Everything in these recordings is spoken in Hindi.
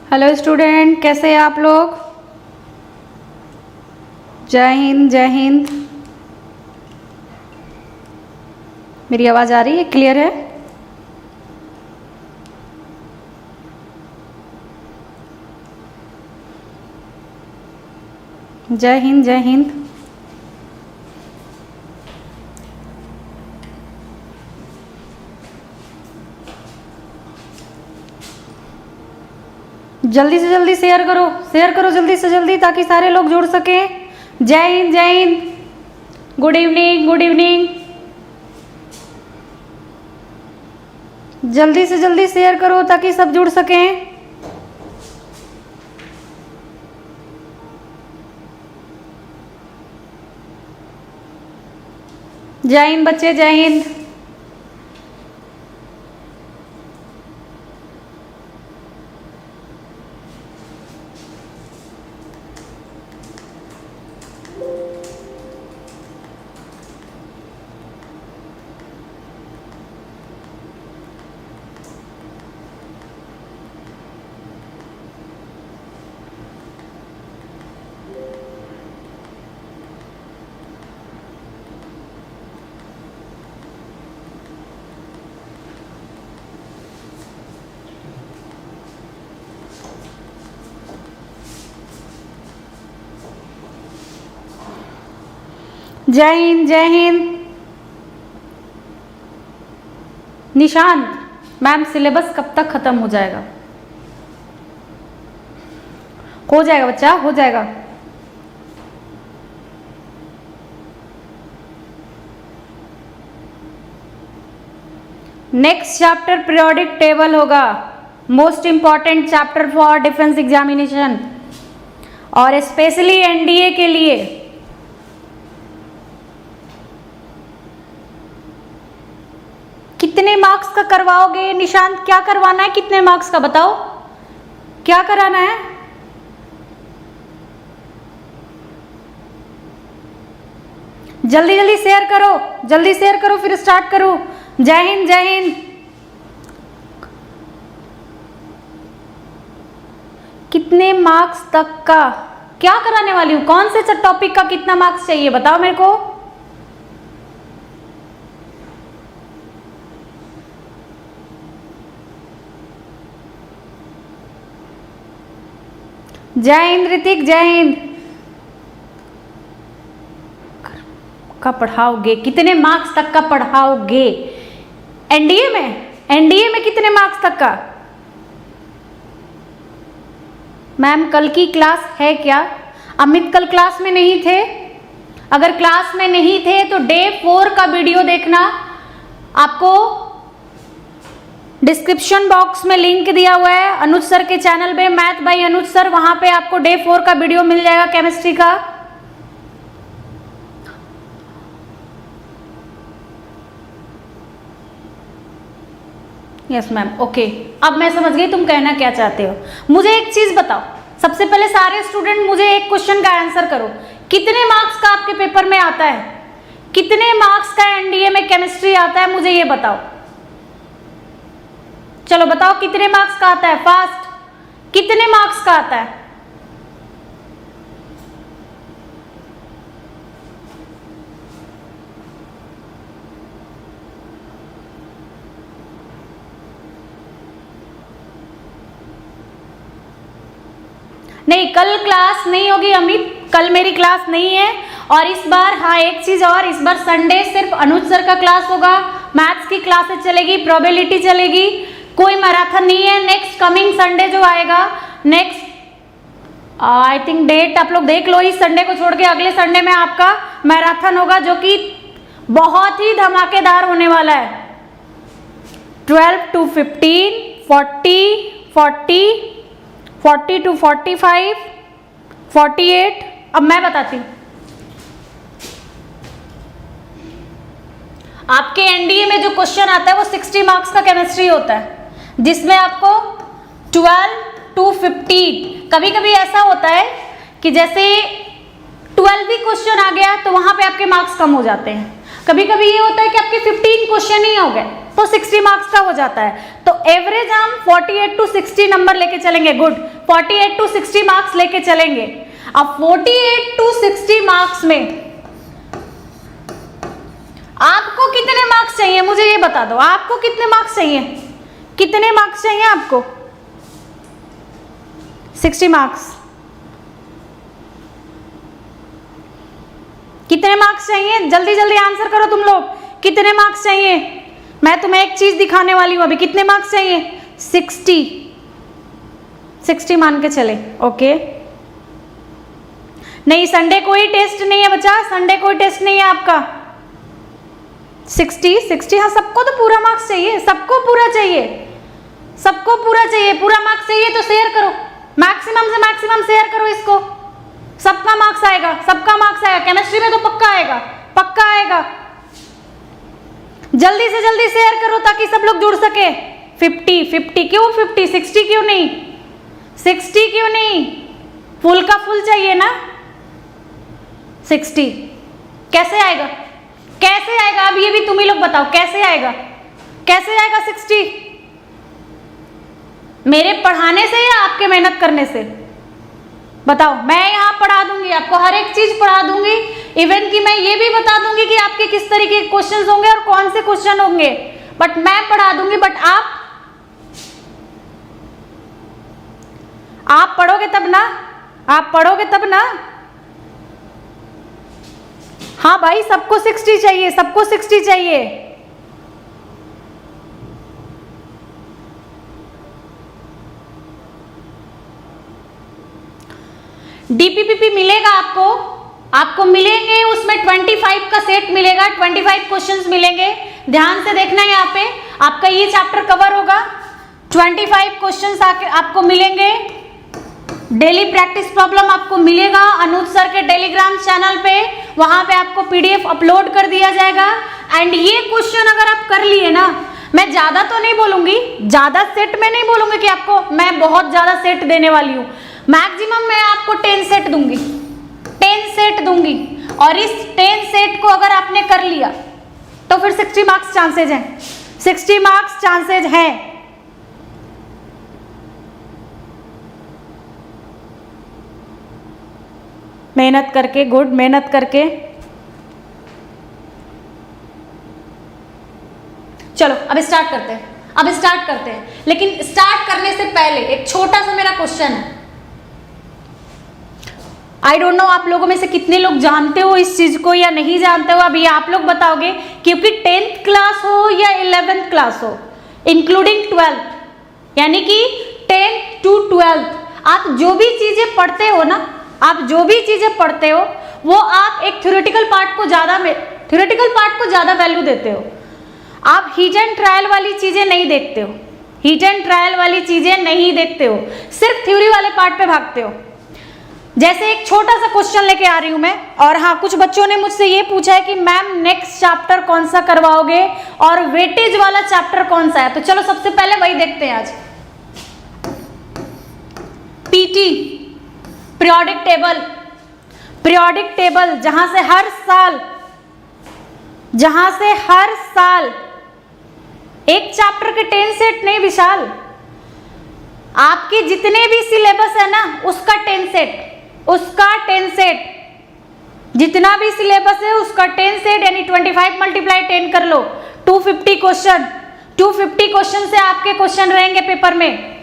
हेलो स्टूडेंट, कैसे हैं आप लोग? जय हिंद जय हिंद। मेरी आवाज़ आ रही है? क्लियर है? जय हिंद जय हिंद। जल्दी से जल्दी शेयर करो जल्दी से जल्दी, ताकि सारे लोग जुड़ सकें। जय हिंद जय Hind. Good evening good evening. जल्दी से जल्दी शेयर करो ताकि सब जुड़ सकें। जय हिंद बच्चे, जय हिंद। जय हिंद जय हिंद। निशांत मैम, सिलेबस कब तक खत्म हो जाएगा? हो जाएगा बच्चा, हो जाएगा। नेक्स्ट चैप्टर पीरियोडिक टेबल होगा, most important chapter for defence examination और स्पेशली एनडीए के लिए। कितने मार्क्स का करवाओगे निशांत? क्या करवाना है? कितने मार्क्स का बताओ, क्या कराना है? जल्दी जल्दी शेयर करो, जल्दी शेयर करो, फिर स्टार्ट करो। जय हिंद जय हिंद। कितने मार्क्स तक का क्या कराने वाली हूं? कौन से टॉपिक का कितना मार्क्स चाहिए बताओ मेरे को। जय हिंद ऋतिक, जय हिंद। का पढ़ाओगे? कितने मार्क्स तक का पढ़ाओगे? एनडीए में कितने मार्क्स तक का? मैम कल की क्लास है क्या? अमित कल क्लास में नहीं थे? अगर क्लास में नहीं थे तो डे 4 का वीडियो देखना। आपको डिस्क्रिप्शन बॉक्स में लिंक दिया हुआ है अनुज सर के चैनल पे, मैथ बाय अनुज सर। वहां पे आपको डे 4 का वीडियो मिल जाएगा केमिस्ट्री का। Yes ma'am, okay. अब मैं समझ गई तुम कहना क्या चाहते हो। मुझे एक चीज बताओ, सबसे पहले सारे स्टूडेंट मुझे एक क्वेश्चन का आंसर करो। कितने मार्क्स का आपके पेपर में आता है? कितने मार्क्स का एनडीए में केमिस्ट्री आता है? मुझे ये बताओ। चलो बताओ कितने मार्क्स का आता है, फास्ट। कितने मार्क्स का आता है? नहीं, कल क्लास नहीं होगी अमित, कल मेरी क्लास नहीं है। और इस बार हाँ एक चीज और, इस बार संडे सिर्फ अनुज सर का क्लास होगा, मैथ्स की क्लासेस चलेगी, प्रोबेबिलिटी चलेगी, कोई मैराथन नहीं है। नेक्स्ट कमिंग संडे जो आएगा, नेक्स्ट आई थिंक डेट आप लोग देख लो, इस संडे को छोड़ के अगले संडे में आपका मैराथन होगा, जो कि बहुत ही धमाकेदार होने वाला है। 12 to 15, 40 to 45, 48। अब मैं बताती हूँ, आपके एनडीए में जो क्वेश्चन आता है वो 60 मार्क्स का केमिस्ट्री होता है, जिसमें आपको 12 to 15, कभी कभी ऐसा होता है कि जैसे 12 भी क्वेश्चन आ गया तो वहां पे आपके मार्क्स कम हो जाते हैं। कभी कभी ये होता है कि आपके 15 क्वेश्चन ही हो गए तो 60 मार्क्स का हो जाता है। तो एवरेज हम 48 to 60 नंबर लेके चलेंगे। गुड, 48 to 60 मार्क्स लेके चलेंगे। अब 48 to 60 मार्क्स में आपको कितने मार्क्स चाहिए मुझे ये बता दो। आपको कितने मार्क्स चाहिए, कितने मार्क्स चाहिए आपको? 60 मार्क्स। कितने मार्क्स चाहिए? जल्दी जल्दी आंसर करो तुम लोग, कितने मार्क्स चाहिए? मैं तुम्हें एक चीज दिखाने वाली हूं अभी। कितने मार्क्स चाहिए? 60 मान के चले। ओके, नहीं संडे कोई टेस्ट नहीं है बच्चा, संडे कोई टेस्ट नहीं है आपका। 60 हाँ, सबको तो पूरा मार्क्स चाहिए, सबको पूरा चाहिए, सबको पूरा चाहिए। पूरा मार्क्स चाहिए तो शेयर करो, मैक्सिमम से मैक्सिमम शेयर करो इसको, सबका मार्क्स आएगा, सबका मार्क्स आएगा। केमिस्ट्री में तो पक्का आएगा, पक्का आएगा। जल्दी से जल्दी शेयर करो ताकि सब लोग जुड़ सके। 50 क्यों 50? 60 क्यों नहीं? 60 क्यों नहीं? फुल का फुल चाहिए ना। 60 कैसे आएगा, कैसे आएगा? अब ये भी तुम ही लोग बताओ कैसे आएगा, कैसे आएगा 60? मेरे पढ़ाने से या आपके मेहनत करने से? बताओ। मैं यहाँ पढ़ा दूंगी आपको, हर एक चीज पढ़ा दूंगी। इवन कि मैं ये भी बता दूंगी कि आपके किस तरीके के क्वेश्चंस होंगे और कौन से क्वेश्चन होंगे, बट मैं पढ़ा दूंगी। बट आप पढ़ोगे तब ना, आप पढ़ोगे तब ना। हाँ भाई, सबको 60 चाहिए, सबको 60 चाहिए। डीपीपीपी मिलेगा आपको, आपको मिलेंगे उसमें 25 का सेट मिलेगा, 25 क्वेश्चंस मिलेंगे। ध्यान से देखना यहाँ पे, आपका ये चैप्टर कवर होगा। 25 क्वेश्चंस आपको मिलेंगे। डेली प्रैक्टिस प्रॉब्लम आपको मिलेगा अनुज सर के टेलीग्राम चैनल पे, वहां पे आपको पीडीएफ अपलोड कर दिया जाएगा। एंड ये क्वेश्चन अगर आप कर लिए ना, मैं ज्यादा तो नहीं बोलूंगी, ज्यादा सेट में नहीं बोलूंगी कि आपको मैं बहुत ज्यादा सेट देने वाली हूँ। मैक्सिमम मैं आपको 10 सेट दूंगी, 10 सेट दूंगी। और इस 10 सेट को अगर आपने कर लिया तो फिर 60 मार्क्स चांसेज हैं, 60 मार्क्स चांसेज हैं। मेहनत करके, गुड, मेहनत करके। चलो अब स्टार्ट करते हैं, अब स्टार्ट करते हैं। लेकिन स्टार्ट करने से पहले एक छोटा सा मेरा क्वेश्चन है। आई डोंट नो आप लोगों में से कितने लोग जानते हो इस चीज को या नहीं जानते हो, अभी आप लोग बताओगे। क्योंकि 10th क्लास हो या 11th क्लास हो, इंक्लूडिंग 12th, यानी कि 10th to 12th, आप जो भी चीजें पढ़ते हो ना, आप जो भी चीजें पढ़ते हो वो आप एक थ्योरेटिकल पार्ट को ज्यादा वैल्यू देते हो। आप हीट एंड ट्रायल वाली चीजें नहीं देखते हो, हीट एंड ट्रायल वाली चीजें नहीं देखते हो, सिर्फ थ्योरी वाले पार्ट पे भागते हो। जैसे एक छोटा सा क्वेश्चन लेके आ रही हूं मैं, और हाँ, कुछ बच्चों ने मुझसे ये पूछा है कि मैम नेक्स्ट चैप्टर कौन सा करवाओगे और वेटेज वाला चैप्टर कौन सा है। तो चलो सबसे पहले वही देखते हैं आज। PT, periodic table, periodic table, जहां से हर साल एक चैप्टर के 10 सेट नहीं विशाल, आपके जितने भी सिलेबस है ना उसका 10 सेट, उसका 10 सेट, जितना भी सिलेबस है उसका 10 सेट, यानी 25 मल्टीप्लाई 10 कर लो, 250 क्वेश्चन। 250 क्वेश्चन से आपके क्वेश्चन रहेंगे पेपर में।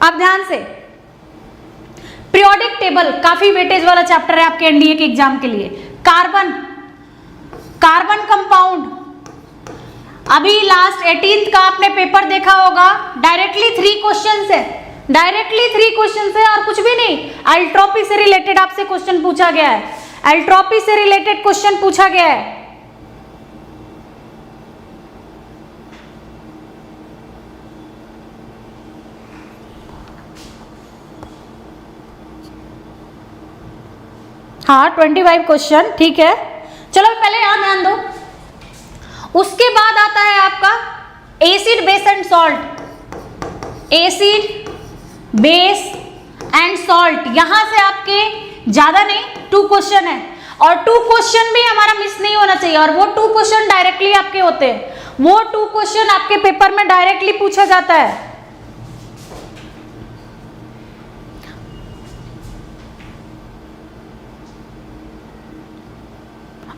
अब ध्यान से, पीरियोडिक टेबल काफी वेटेज वाला चैप्टर है आपके एनडीए के एग्जाम के लिए। कार्बन, कार्बन कंपाउंड, अभी लास्ट 18th का आपने पेपर देखा होगा, डायरेक्टली 3 क्वेश्चंस है, डायरेक्टली 3 क्वेश्चंस है और कुछ भी नहीं। एल्ट्रोपी से रिलेटेड आपसे क्वेश्चन पूछा गया है, एल्ट्रोपी से रिलेटेड क्वेश्चन पूछा गया है। हाँ 25 क्वेश्चन, ठीक है। चलो पहले यहां ध्यान दो। उसके बाद आता है आपका acid base and salt, acid base and salt. यहां से आपके ज्यादा नहीं, 2 क्वेश्चन है, और 2 क्वेश्चन भी हमारा मिस नहीं होना चाहिए, और वो 2 क्वेश्चन डायरेक्टली आपके होते हैं, वो 2 क्वेश्चन आपके पेपर में डायरेक्टली पूछा जाता है।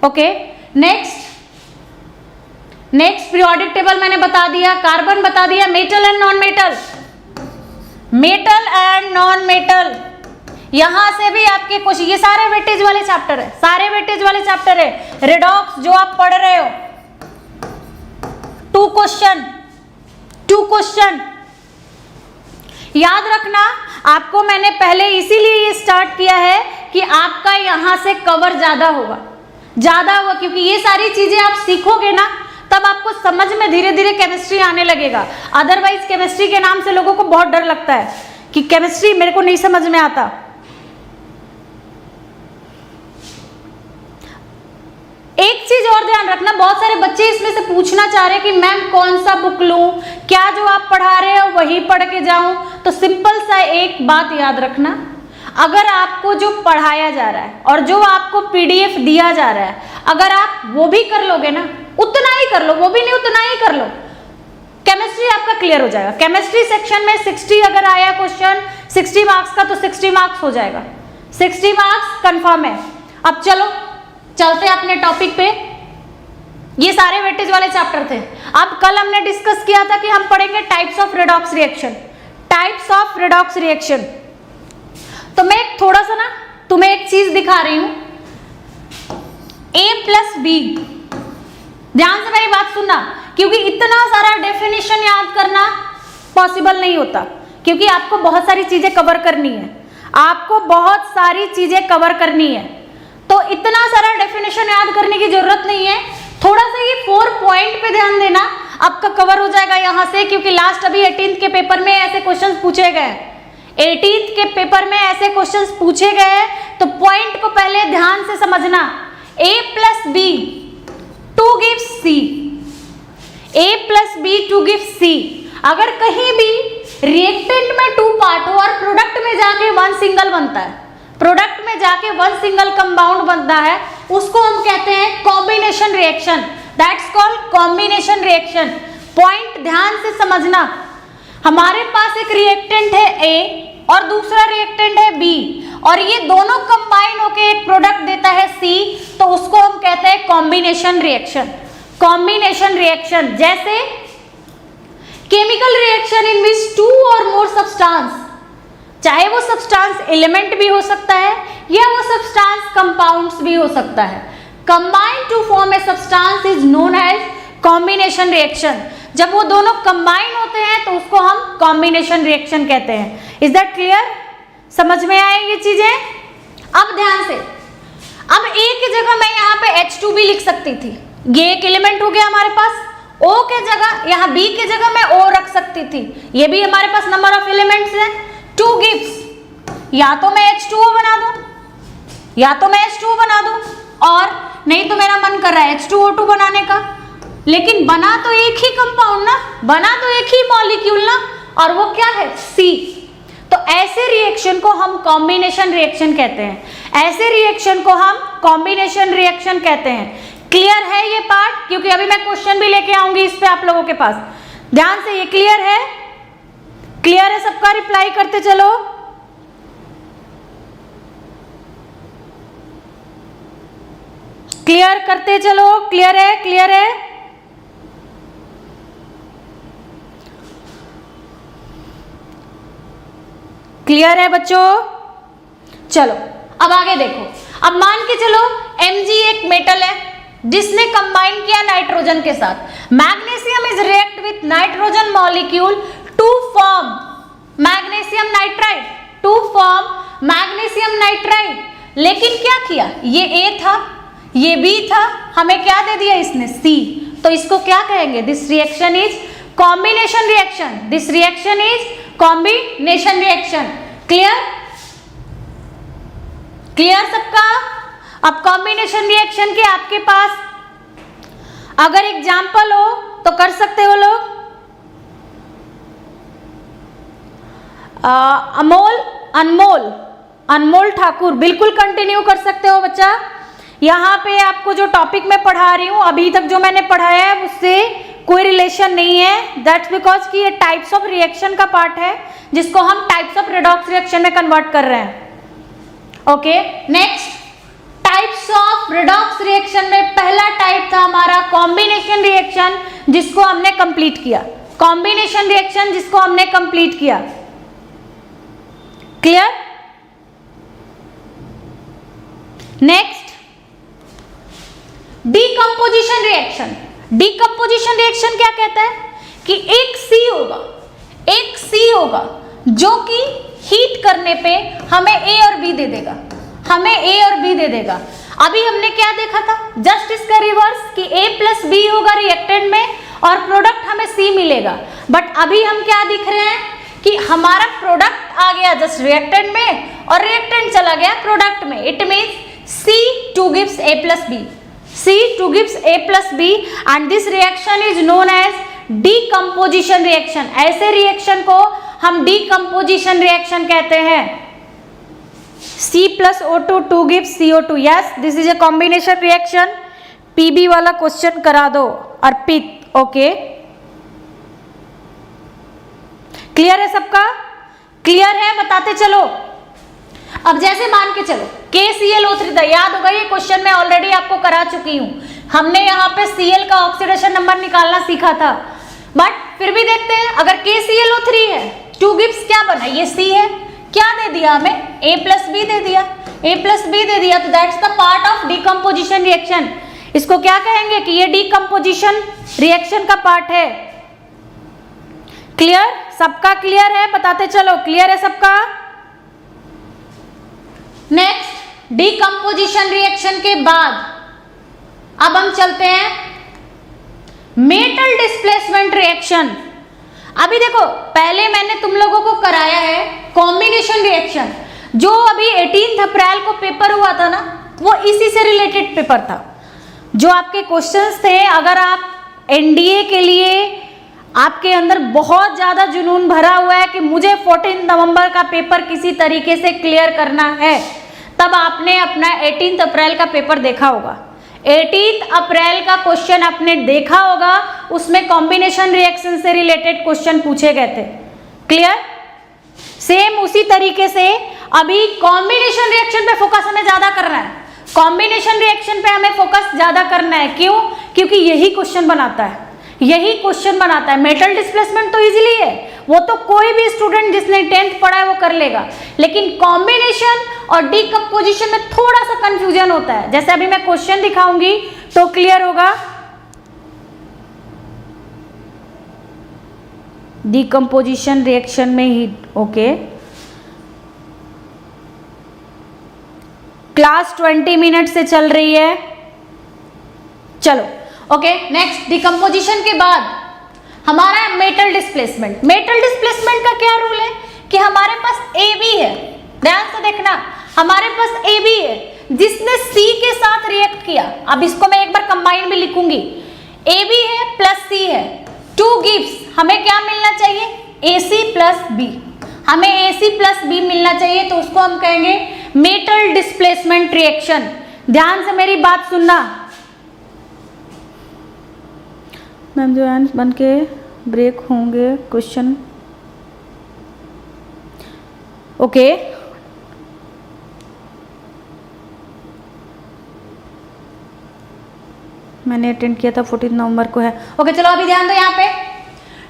ओके, नेक्स्ट पीरियोडिक टेबल मैंने बता दिया, कार्बन बता दिया, metal and non metal, metal and non metal, यहां से भी आपके क्वेश्चन, ये सारे वेटेज वाले चैप्टर है, सारे वेटेज वाले चैप्टर है, रेडॉक्स जो आप पढ़ रहे हो, 2 क्वेश्चन याद रखना। आपको मैंने पहले इसीलिए ये स्टार्ट किया है कि आपका यहां से कवर ज्यादा होगा, क्योंकि ये सारी चीजें आप सीखोगे ना, तब आपको समझ में धीरे धीरे केमिस्ट्री आने लगेगा। अदरवाइज केमिस्ट्री के नाम से लोगों को बहुत डर लगता है कि केमिस्ट्री मेरे को नहीं समझ में आता। एक चीज और ध्यान रखना, बहुत सारे बच्चे इसमें से पूछना चाह रहे हैं कि मैम कौन सा बुक लूं, क्या जो आप पढ़ा रहे हो वही पढ़ के जाऊं, तो सिंपल सा एक बात याद रखना, अगर आपको जो पढ़ाया जा रहा है और जो आपको पीडीएफ दिया जा रहा है, अगर आप वो भी कर लोगे ना, उतना ही कर लो, वो भी नहीं उतना ही कर लो, केमिस्ट्री आपका क्लियर हो जाएगा। केमिस्ट्री सेक्शन में 60 अगर आया क्वेश्चन 60 मार्क्स का, तो 60 मार्क्स हो जाएगा, 60 मार्क्स कंफर्म है। अब चलो चलते हैं अपने टॉपिक पे, ये सारे वेटेज वाले चैप्टर थे। अब कल हमने डिस्कस किया था कि हम पढ़ेंगे types of redox reaction, types of redox reaction. तो मैं थोड़ा सा ना तुम्हें एक चीज दिखा रही हूं, A+B, ध्यान से मेरी बात सुनना, क्योंकि इतना सारा डेफिनेशन याद करना पॉसिबल नहीं होता, क्योंकि आपको बहुत सारी चीजें कवर करनी है, आपको बहुत सारी चीजें कवर करनी है, तो इतना सारा डेफिनेशन याद करने की जरूरत नहीं है। थोड़ा सा ये 4 पॉइंट पे ध्यान देना, आपका कवर हो जाएगा यहां से, क्योंकि लास्ट अभी 18th के पेपर में ऐसे क्वेश्चंस पूछे गए, 18th के पेपर में ऐसे क्वेश्चंस पूछे गए, तो पॉइंट को पहले ध्यान से समझना। A+B 2 gives C, A+B 2 gives C। अगर कहीं भी रिएक्टेंट में 2 पार्ट हो और प्रोडक्ट में जाके 1 सिंगल बनता है, प्रोडक्ट में जाके 1 सिंगल कंपाउंड बनता है, उसको हम कहते हैं combination reaction, that's called combination reaction. Point ध्यान से समझना, हमारे पास एक रिएक्टेंट है A और दूसरा रिएक्टेंट है B, और ये दोनों कंबाइन होकर एक प्रोडक्ट देता है C, तो उसको हम कहते हैं कॉम्बिनेशन रिएक्शन। कॉम्बिनेशन रिएक्शन जैसे केमिकल रिएक्शन इन विच 2 और मोर सब्सटेंस, चाहे वो सब्सटेंस एलिमेंट भी हो सकता है या वो सब्सटेंस कंपाउंड्स भी हो सकता है, combine to form a substance is known as combination reaction. जब वो दोनों कंबाइन होते हैं तो उसको हम कॉम्बिनेशन रिएक्शन कहते हैं। Is that clear? समझ में आए ये चीजें? अब ध्यान से, अब A की जगह मैं यहाँ पे H2 भी लिख सकती थी, ये एक एलिमेंट हो गया हमारे पास। O के जगह, यहाँ B की जगह मैं O रख सकती थी, ये भी हमारे पास नंबर ऑफ एलिमेंट्स है। 2 gives, या तो मैं H2O बना दूं, या तो मैं H2O बना दूं, और नहीं तो मेरा मन कर रहा है H2O2 बनाने का, लेकिन बना तो एक ही कंपाउंड ना, बना तो एक ही मॉलिक्यूल ना, और वो क्या है? C। तो ऐसे रिएक्शन को हम कॉम्बिनेशन रिएक्शन कहते हैं, ऐसे रिएक्शन को हम कॉम्बिनेशन रिएक्शन कहते हैं। क्लियर है ये पार्ट? क्योंकि अभी मैं क्वेश्चन भी लेके आऊंगी इस पे आप लोगों के पास। ध्यान से, ये क्लियर है? क्लियर है सबका? रिप्लाई करते चलो। क्लियर करते चलो। क्लियर है? क्लियर है? क्लियर है बच्चों? चलो अब आगे देखो। अब मान के चलो Mg एक मेटल है जिसने कंबाइन किया नाइट्रोजन के साथ। Magnesium is react with nitrogen molecule to form magnesium nitride, to form magnesium nitride. लेकिन क्या किया? ये A था, ये B था, हमें क्या दे दिया इसने? C। तो इसको क्या कहेंगे? This reaction is combination reaction. This reaction is combination reaction. Clear? Clear सबका? अब कॉम्बिनेशन रिएक्शन के आपके पास अगर एग्जाम्पल हो तो कर सकते हो लोग। अमोल, अनमोल, अनमोल ठाकुर, बिल्कुल कंटिन्यू कर सकते हो बच्चा। यहाँ पे आपको जो टॉपिक मैं पढ़ा रही हूँ अभी तक जो मैंने पढ़ाया है उससे कोई रिलेशन नहीं है। दैट्स बिकॉज कि ये टाइप्स ऑफ रिएक्शन का पार्ट है जिसको हम टाइप्स ऑफ रेडॉक्स रिएक्शन में कन्वर्ट कर रहे हैं। Okay, next types of redox reaction में पहला टाइप था हमारा कॉम्बिनेशन रिएक्शन, जिसको हमने कंप्लीट किया। कॉम्बिनेशन रिएक्शन जिसको हमने कंप्लीट किया। Clear? Next decomposition reaction. Decomposition reaction क्या कहता है कि एक सी होगा जो कि हीट करने पे हमें ए और बी दे देगा, हमें ए और बी दे देगा। अभी हमने क्या देखा था, जस्ट इसका रिवर्स कि ए प्लस बी होगा रिएक्टेंट में और प्रोडक्ट हमें सी मिलेगा। बट अभी हम क्या दिख रहे हैं कि हमारा प्रोडक्ट आ गया जस्ट रिएक्टेंट में और रिएक्टेंट चला गया प्रोडक्ट में। It means C2 gives A plus B. C2 gives A plus B and this reaction is known as decomposition reaction. ऐसे रिएक्शन को हम decomposition reaction कहते हैं। C plus O2 2 gives CO2. Yes, this is a combination reaction. PB वाला क्वेश्चन करा दो अर्पित। ओके, क्लियर है सबका? क्लियर है, बताते चलो। अब जैसे मान के चलो KClO3 था, याद होगा ये क्वेश्चन मैं ऑलरेडी आपको करा चुकी हूं। हमने यहाँ पे Cl का ऑक्सीडेशन नंबर निकालना सीखा था। बट फिर भी देखते हैं, अगर KClO3 है 2 गिब्स क्या बना, ये C है, क्या दे दिया हमें, A प्लस बी दे दिया, A प्लस बी दे दिया। तो that's the part of decomposition reaction. इसको क्या कहेंगे कि ये डीकंपोजिशन रिएक्शन का पार्ट है। क्लियर? सबका क्लियर है? बताते चलो, क्लियर है सबका? नेक्स्ट डीकंपोजिशन रिएक्शन के बाद अब हम चलते हैं मेटल डिस्प्लेसमेंट रिएक्शन। अभी देखो, पहले मैंने तुम लोगों को कराया है कॉम्बिनेशन रिएक्शन, जो अभी 18 अप्रैल को पेपर हुआ था ना, वो इसी से रिलेटेड पेपर था। जो आपके क्वेश्चंस थे, अगर आप एनडीए के लिए आपके अंदर बहुत ज्यादा जुनून भरा हुआ है कि मुझे 14 नवंबर का पेपर किसी तरीके से क्लियर करना है, तब आपने अपना 18 अप्रैल का पेपर देखा होगा। 18 अप्रैल का क्वेश्चन आपने देखा होगा, उसमें कॉम्बिनेशन रिएक्शन से रिलेटेड क्वेश्चन पूछे गए थे। क्लियर? सेम उसी तरीके से अभी कॉम्बिनेशन रिएक्शन पे फोकस हमें ज्यादा करना है। कॉम्बिनेशन रिएक्शन पे हमें फोकस ज्यादा करना है। क्यों? क्योंकि यही क्वेश्चन बनाता है, यही क्वेश्चन बनाता है। मेटल डिस्प्लेसमेंट तो इजीली है, वो तो कोई भी स्टूडेंट जिसने 10th पढ़ा है वो कर लेगा। लेकिन कॉम्बिनेशन और डीकंपोजिशन में थोड़ा सा कंफ्यूजन होता है। जैसे अभी मैं क्वेश्चन दिखाऊंगी तो क्लियर होगा। डीकंपोजिशन रिएक्शन में ही ओके, क्लास 20 मिनट से चल रही है। चलो ओके, नेक्स्ट डीकंपोजिशन के बाद हमारा मेटल डिस्प्लेसमेंट। मेटल डिस्प्लेसमेंट का क्या रूल है कि हमारे पास AB है, ध्यान से देखना, हमारे पास AB है जिसने C के साथ रिएक्ट किया। अब इसको मैं एक बार कंबाइन भी लिखूंगी, AB है प्लस C है, 2 गिव्स, हमें क्या मिलना चाहिए, AC प्लस B, हमें AC प्लस B मिलना चाहिए। तो उसको हम कहेंगे मेटल डिस्प्लेसमेंट रिएक्शन। ध्यान से मेरी बात सुनना मैम, जो आंसर बन के ब्रेक होंगे क्वेश्चन। ओके, मैंने अटेंड किया था 14 नवंबर को है। ओके चलो अभी ध्यान दो, यहाँ पे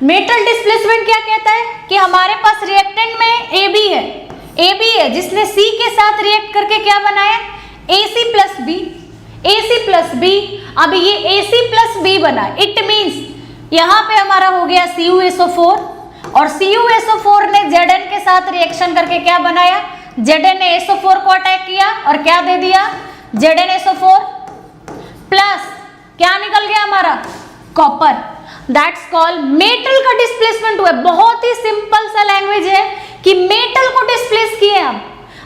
मेटल डिस्प्लेसमेंट क्या कहता है कि हमारे पास रिएक्टेंट में AB है, AB है जिसने C के साथ रिएक्ट करके क्या बनाया, AC plus B, AC plus B। अब ये AC प्लस B बना, इट मीन्स यहाँ पे हमारा हो गया CuSO4 और CuSO4 ने Zn के साथ रिएक्शन करके क्या बनाया, Zn ने SO4 को अटैक किया और क्या दे दिया, ZnSO4 प्लस क्या निकल गया हमारा, कॉपर। दैट्स कॉल्ड मेटल का डिस्प्लेसमेंट हुआ। बहुत ही सिंपल सा लैंग्वेज है कि मेटल को डिस्प्लेस किए हम।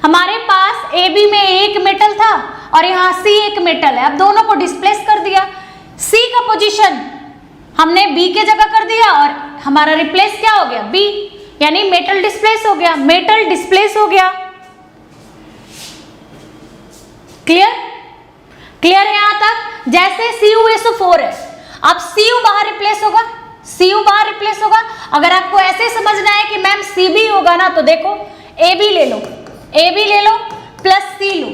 हमारे पास AB में एक मेटल था और यहाँ C एक मेटल है, अब दोनों को डिस्प्लेस कर दिया। C का पोजीशन हमने B के जगह कर दिया और हमारा रिप्लेस क्या हो गया, B, यानी मेटल डिस्प्लेस हो गया, मेटल डिस्प्लेस हो गया। क्लियर? क्लियर है यहां तक? जैसे CuSO4 है, अब Cu बाहर रिप्लेस होगा, Cu बाहर रिप्लेस होगा। अगर आपको ऐसे समझना है कि मैम Cb होगा ना, तो देखो AB ले लो, AB ले लो प्लस C लो,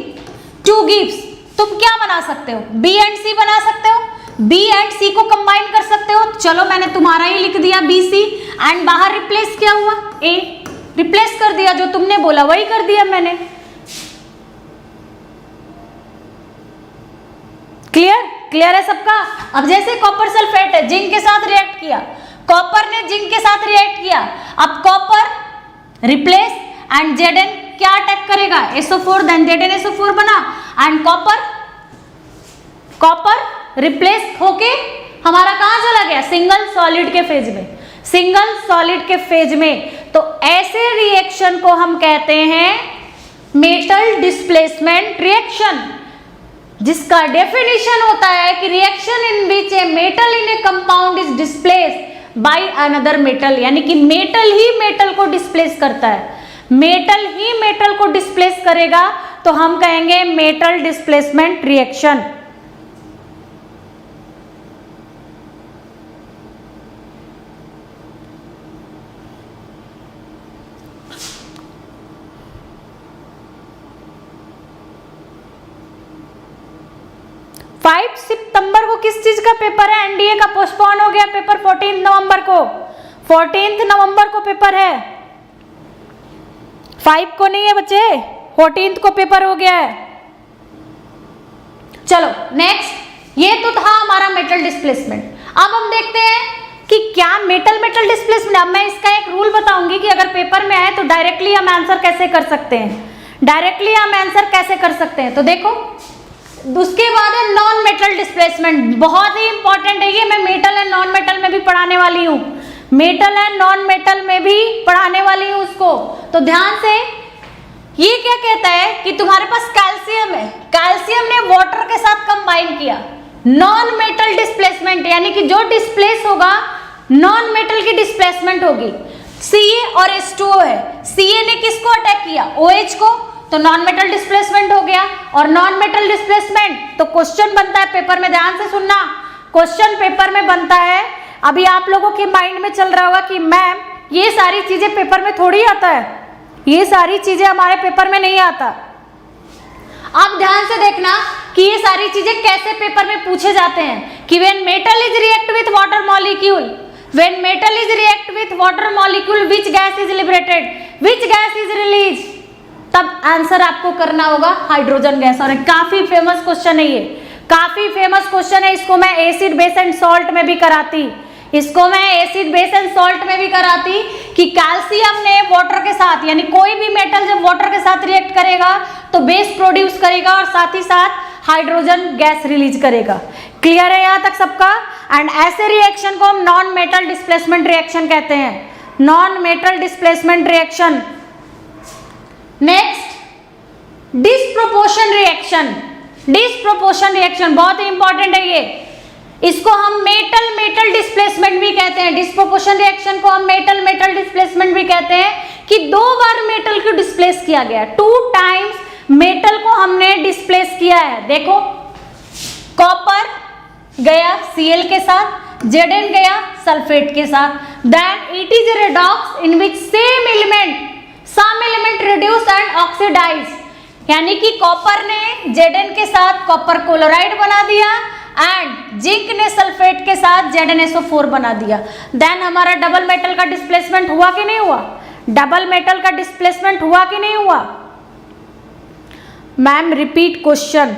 2 गिव्स, तुम क्या बना सकते हो? B एंड C बना सकते हो, B एंड C को कंबाइन कर सकते हो। चलो मैंने तुम्हारा ही लिख दिया BC, एंड बाहर रिप्लेस क्या हुआ? A रिप्लेस कर दिया, जो तुमने बोला वही कर दिया मैंने। क्लियर? क्लियर है सबका? अब जैसे कॉपर सल्फेट है, जिंक के साथ रिएक्ट किया, कॉपर ने जिंक के साथ रिएक्ट किया, अब कॉपर रिप्लेस एंड Zn क्या अटैक करेगा? SO4, देन ZnSO4 बना, एंड कॉपर रिप्लेस होके हमारा कहां चला गया? सिंगल सॉलिड के फेज में, सिंगल सॉलिड के फेज में। तो ऐसे रिएक्शन को हम कहते हैं मेटल डिस्प्लेसमेंट रिएक्शन, जिसका डेफिनेशन होता है कि reaction in which a metal in A compound is displaced by another metal, यानी कि मेटल ही मेटल को डिस्प्लेस करता है, मेटल ही मेटल को डिस्प्लेस करेगा, तो हम कहेंगे मेटल डिस्प्लेसमेंट रिएक्शन। सितंबर को किस चीज का पेपर है? एनडीए का पोस्टपोन हो गया पेपर 14 नवंबर को, 14 नवंबर को पेपर है, 5 को नहीं है बच्चे, 14 को पेपर हो गया है। चलो नेक्स्ट, ये तो था हमारा मेटल डिस्प्लेसमेंट। अब हम देखते हैं कि क्या मेटल डिस्प्लेसमेंट। अब मैं इसका एक रूल बताऊंगी कि अगर पेपर में आए तो डायरेक्टली हम आंसर कैसे कर सकते हैं, डायरेक्टली हम आंसर कैसे कर सकते हैं। तो देखो, उसके बाद है नॉन मेटल डिस्प्लेसमेंट, बहुत ही इंपॉर्टेंट है ये, मैं मेटल एंड नॉन मेटल में भी पढ़ाने वाली हूँ, मेटल एंड नॉन मेटल में भी पढ़ाने वाली हूँ उसको। तो ध्यान से, ये क्या कहता है कि तुम्हारे पास कैल्शियम है, कैल्शियम ने वाटर के साथ कंबाइन किया, नॉन मेटल डिस्प्लेसमेंट, यानी कि जो डिस्प्लेस होगा नॉन मेटल की डिस्प्लेसमेंट होगी। Ca और H2O है, Ca ने किसको अटैक किया? OH को, तो नॉन मेटल डिस्प्लेसमेंट हो गया। और नॉन मेटल डिस्प्लेसमेंट, तो क्वेश्चन बनता है पेपर में, ध्यान से सुनना, क्वेश्चन पेपर में बनता है। अभी आप लोगों के माइंड में चल रहा होगा कि मैम ये सारी चीजें पेपर में थोड़ी आता है, ये सारी चीजें हमारे पेपर में नहीं आता। आप ध्यान से देखना कि ये सारी चीजें कैसे पेपर में पूछे जाते हैं कि when metal is react with water molecule, when metal is react with water molecule which gas is liberated, which gas is release, तब आंसर आपको करना होगा हाइड्रोजन गैस। और काफी फेमस क्वेश्चन है ये, काफी फेमस क्वेश्चन है, इसको मैं एसिड बेस एंड सॉल्ट में भी कराती, इसको मैं एसिड बेस एंड सॉल्ट में भी कराती कि कैल्शियम ने वाटर के साथ, यानी कोई भी मेटल जब वाटर के साथ रिएक्ट करेगा तो बेस प्रोड्यूस करेगा और साथ ही साथ हाइड्रोजन गैस रिलीज करेगा। क्लियर है यहाँ तक सबका? एंड ऐसे रिएक्शन को हम नॉन मेटल डिस्प्लेसमेंट रिएक्शन कहते हैं, non metal displacement reaction. Next, disproportion reaction, disproportion reaction बहुत ही इंपॉर्टेंट है ये, इसको हम मेटल मेटल डिस्प्लेसमेंट भी कहते हैं। डिस्प्रोपोर्शन रिएक्शन को हम मेटल मेटल डिस्प्लेसमेंट भी कहते हैं कि 2 बार मेटल को डिस्प्लेस किया गया, 2 टाइम्स मेटल को हमने डिस्प्लेस किया है। देखो, कॉपर गया Cl के साथ, Zn गया सल्फेट के साथ, then it is a redox in which same element, some element reduce and oxidise, यानी कि कॉपर ने Zn के साथ कॉपर क्लोराइड बना दिया एंड जिंक ने सल्फेट के साथ ZnSO4 बना दिया। देन हमारा डबल मेटल का डिस्प्लेसमेंट हुआ कि नहीं हुआ? डबल मेटल का डिस्प्लेसमेंट हुआ कि नहीं हुआ? मैम रिपीट क्वेश्चन,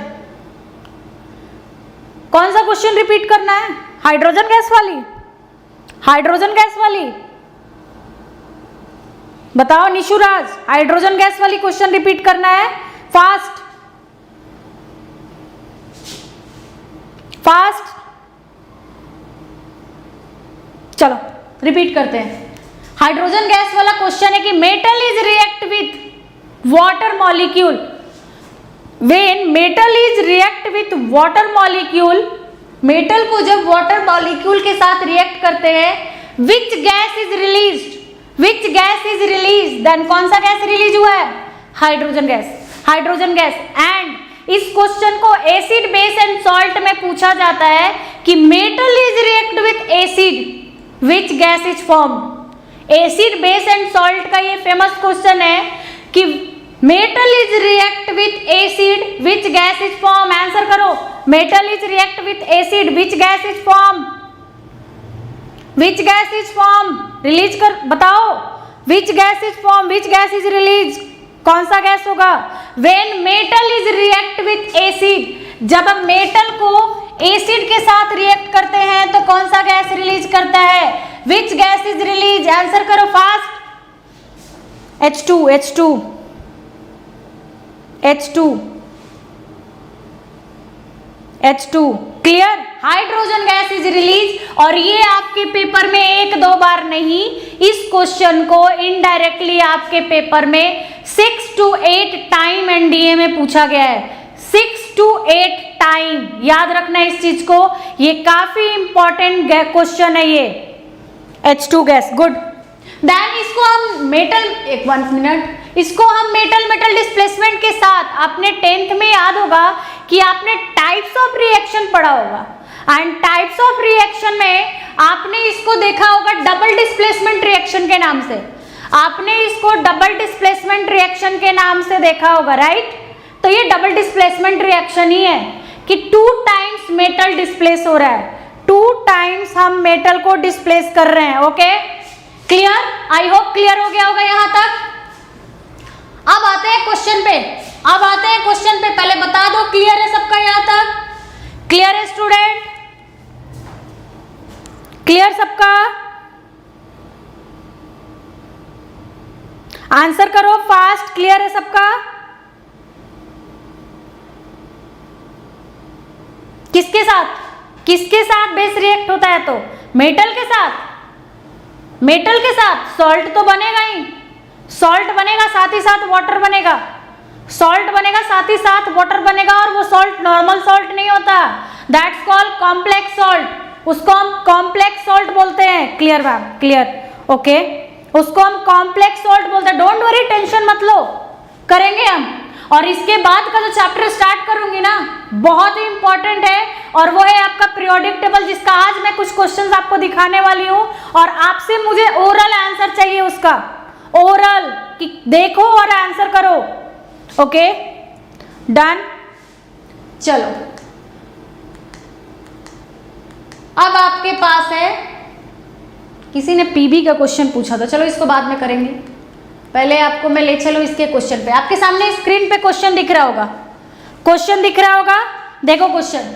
कौन सा क्वेश्चन रिपीट करना है? हाइड्रोजन गैस वाली, हाइड्रोजन गैस वाली बताओ निशुराज, हाइड्रोजन गैस वाली क्वेश्चन रिपीट करना है, फास्ट फास्ट, चलो रिपीट करते हैं। हाइड्रोजन गैस वाला क्वेश्चन है कि metal is react with water molecule, when metal is react with water molecule, metal को जब वाटर मॉलिक्यूल के साथ रिएक्ट करते हैं, which gas is released, which gas is release, then कौन सा गैस रिलीज हुआ है? Hydrogen gas, hydrogen gas. And इस क्वेश्चन को एसिड बेस एंड सॉल्ट में पूछा जाता है कि metal is react with acid which gas is formed. Acid base and salt का ये फेमस क्वेश्चन है कि metal is react with acid which gas is form. Answer करो, metal is react with acid which gas is form, which gas is form, release कर बताओ, which gas is form, which gas is release, कौन सा गैस होगा? When metal is react with acid, जब हम मेटल को एसिड के साथ रिएक्ट करते हैं तो कौन सा गैस रिलीज करता है? Which gas is release? Answer करो fast. H2, H2, H2, H2, clear? Hydrogen gas is release. और ये आपके पेपर में एक दो बार नहीं, इस क्वेश्चन को इनडायरेक्टली आपके पेपर में 6 to 8 टाइम एनडीए में पूछा गया है। 6 to 8 टाइम, याद रखना इस चीज को, ये काफी इंपॉर्टेंट क्वेश्चन है ये। H2 gas, good. देन इसको हम मेटल, एक 1 मिनट, इसको हम मेटल डिस्प्लेसमेंट के साथ, आपने 10th में याद होगा कि आपने टाइप्स ऑफ रिएक्शन पढ़ा होगा, एंड टाइप्स ऑफ रिएक्शन में आपने इसको देखा होगा डबल डिस्प्लेसमेंट रिएक्शन के नाम से। आपने इसको डबल डिस्प्लेसमेंट रिएक्शन के नाम से देखा होगा, राइट? तो ये डबल डिस्प्लेसमेंट रिएक्शन ही है कि 2 टाइम्स मेटल डिस्प्लेस हो रहा है, 2 टाइम्स हम मेटल को डिस्प्लेस कर रहे हैं। Okay, clear? I hope clear हो गया होगा यहां तक। अब आते हैं क्वेश्चन पे, अब आते हैं क्वेश्चन पे। पहले बता दो क्लियर है सबका यहां तक? क्लियर है स्टूडेंट? क्लियर सबका? आंसर करो फास्ट। क्लियर है सबका? किसके साथ, किसके साथ बेस रिएक्ट होता है? तो मेटल के साथ, मेटल के साथ सॉल्ट तो बनेगा ही, सॉल्ट बनेगा, साथ ही साथ वाटर बनेगा, सॉल्ट बनेगा, साथ ही साथ वाटर बनेगा, और वो सॉल्ट नॉर्मल सॉल्ट नहीं होता, दैट्स कॉल्ड कॉम्प्लेक्स सॉल्ट। उसको हम कॉम्प्लेक्स सॉल्ट बोलते हैं। Clear ma'am? क्लियर, ओके, उसको हम कॉम्प्लेक्स सॉल्ट बोलते हैं। डोंट वरी, टेंशन मत लो, करेंगे हम। और इसके बाद का जो चैप्टर स्टार्ट करूंगी ना, बहुत ही इंपॉर्टेंट है, और वो है आपका पीरियोडिक टेबल, जिसका आज मैं कुछ क्वेश्चंस आपको दिखाने वाली हूं, और आपसे मुझे ओरल आंसर चाहिए उसका, ओरल, कि देखो और आंसर करो। Okay, done. चलो, अब आपके पास है, किसी ने पीबी का क्वेश्चन पूछा था, चलो इसको बाद में करेंगे, पहले आपको मैं ले चलो इसके क्वेश्चन पे। आपके सामने स्क्रीन पे क्वेश्चन दिख रहा होगा, क्वेश्चन दिख रहा होगा, देखो क्वेश्चन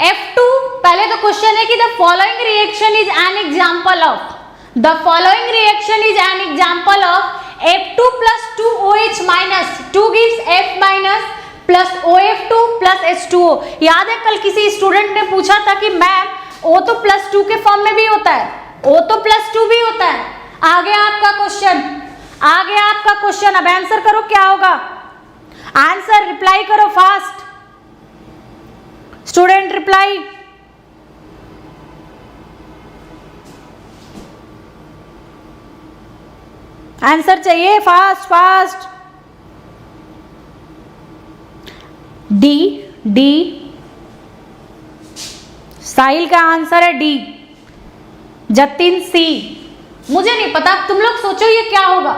F2। पहले तो क्वेश्चन है कि the following reaction is an example of, the following reaction is an example of F2 plus 2OH minus 2 gives F minus plus OF2 plus H2O। याद है कल किसी स्टूडेंट ने पूछा था कि मैम O तो +2 के फॉर्म में भी होता है, O तो +2 भी होता है। आ गया आपका क्वेश्चन, आ गया आपका क्वेश्चन। अब आंसर करो क्या होगा, आंसर रिप्लाई करो फास्ट, स्टूडेंट रिप्लाई। आंसर चाहिए फास्ट फास्ट। डी, डी, साहिल का आंसर है डी, जतिन सी। मुझे नहीं पता, तुम लोग सोचो ये क्या होगा।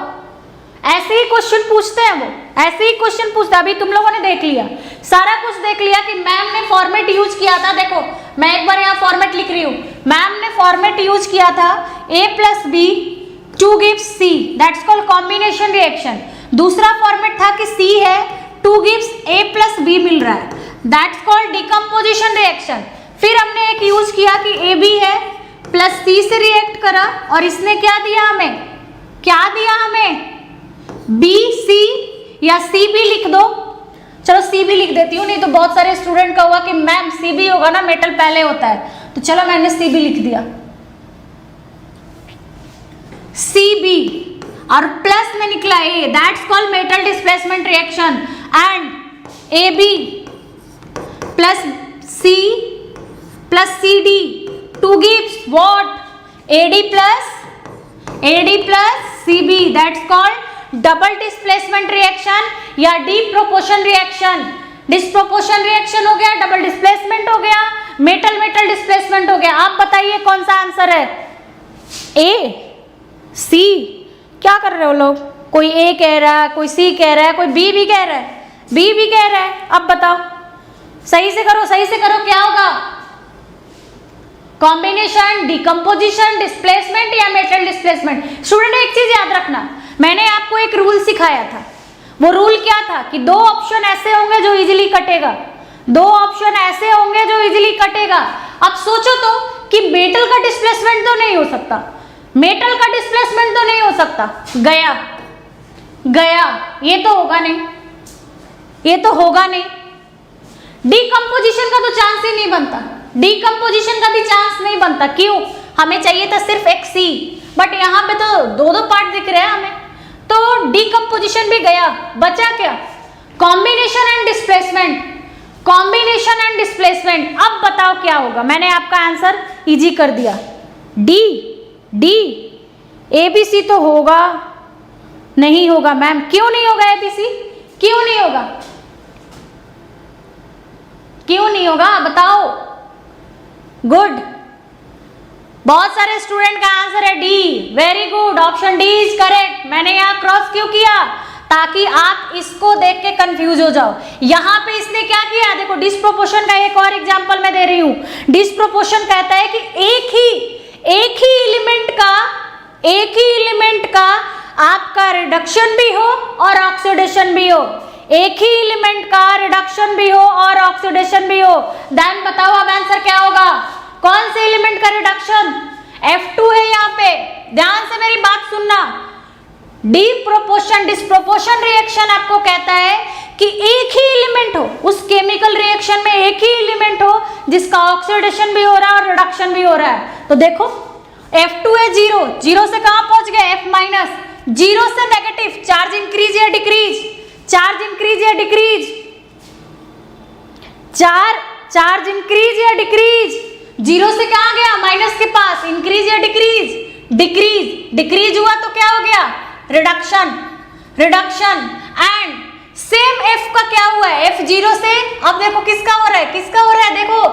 ऐसे ही क्वेश्चन पूछते हैं वो, ऐसे ही क्वेश्चन पूछते हैं। अभी तुम लोगों ने देख लिया, सारा कुछ देख लिया कि मैम ने फॉर्मेट यूज किया था। देखो मैं एक बार यहाँ फॉर्मेट लिख रही हूँ, मैम ने फॉर्मेट यूज किया था A plus B 2 gives C, that's called combination reaction. दूसरा फॉर्मेट था कि C है 2 gives A plus B मिल रहा है, दैट्स कॉल्ड डिकम्पोजिशन रिएक्शन। फिर हमने एक यूज किया कि AB है प्लस C से रिएक्ट करा, और इसने क्या दिया हमें, क्या दिया हमें, BC या CB लिख दो। चलो CB लिख देती हूँ, नहीं तो बहुत सारे स्टूडेंट का हुआ कि मैम CB होगा ना, मेटल पहले होता है, तो चलो मैंने CB लिख दिया, CB, और प्लस में निकला A, that's called metal displacement reaction. And AB plus C plus CD 2 gives what, AD plus CB, that's called double displacement reaction या डिप्रोपोर्शन रिएक्शन? डिस्प्रोपोर्शन रिएक्शन हो गया, डबल डिस्प्लेसमेंट हो गया, मेटल मेटल डिस्प्लेसमेंट हो गया। आप बताइए कौन सा आंसर है? ए, सी? क्या कर रहे हो लोग? कोई ए कह रहा है, कोई सी कह रहा है, कोई बी भी कह रहा है, बी भी कह रहा है। अब बताओ, सही से करो, सही से करो, क्या होगा? कॉम्बिनेशन, डिकम्पोजिशन, डिस्प्लेसमेंट या मेटल डिस्प्लेसमेंट? स्टूडेंट एक चीज याद रखना, मैंने आपको एक रूल सिखाया था। वो रूल क्या था कि दो ऑप्शन ऐसे होंगे जो इजीली कटेगा, दो ऑप्शन ऐसे होंगे जो इजीली कटेगा। अब सोचो तो कि मेटल का डिस्प्लेसमेंट तो नहीं हो सकता, मेटल का डिस्प्लेसमेंट तो नहीं हो सकता, गया गया, ये तो होगा नहीं, ये तो होगा नहीं। डिकम्पोजिशन का तो चांस ही नहीं बनता, डिकम्पोजिशन का भी चांस नहीं बनता। क्यों? हमें चाहिए था सिर्फ एक सी, बट यहाँ पे तो दो दो पार्ट दिख रहे हैं हमें, तो डिकम्पोजिशन भी गया, बचा क्या? Combination and displacement, combination and displacement. अब बताओ क्या होगा? मैंने आपका आंसर इजी कर दिया, डी, डी। एबीसी तो होगा नहीं होगा मैम? क्यों नहीं होगा एबीसी? क्यों नहीं होगा? क्यों नहीं होगा बताओ? गुड, बहुत सारे स्टूडेंट का आंसर है D. Very good, option D is correct. मैंने यहाँ क्रॉस क्यों किया? ताकि आप इसको देख के कंफ्यूज हो जाओ। यहाँ पे इसने क्या किया? देखो, डिस्प्रोपोर्शन का एक और एग्जांपल मैं दे रही हूँ। डिस्प्रोपोर्शन कहता है कि एक ही एलिमेंट का आपका रिडक्शन भी हो और ऑक्सीडेशन भी हो, एक ही एलिमेंट का रिडक्शन भी हो और ऑक्सीडेशन भी हो। देन बताओ अब आंसर क्या होगा? कौन से एलिमेंट का रिडक्शन? F2 है यहाँ पे, ध्यान से मेरी बात सुनना। डिप्रोपोर्शन डिस्प्रोपोर्शन रिएक्शन आपको कहता है कि एक ही एलिमेंट हो, उस केमिकल रिएक्शन में एक ही एलिमेंट हो जिसका ऑक्सीडेशन भी हो रहा है और रिडक्शन भी हो रहा है। तो देखो F2 है जीरो, जीरो से कहां पहुंच गए? F माइनस, जीरो से नेगेटिव, चार्ज इंक्रीज या डिक्रीज? चार्ज इंक्रीज या डिक्रीज? चार्ज इंक्रीज या डिक्रीज? जीरो से कहां गया? माइनस के पास, इंक्रीज या डिक्रीज? डिक्रीज। डिक्रीज हुआ तो क्या हो गया? Reduction, reduction. And same F का क्या हुआ है? F जीरो से अब देखो किसका हो रहा है, किसका हो रहा है? देखो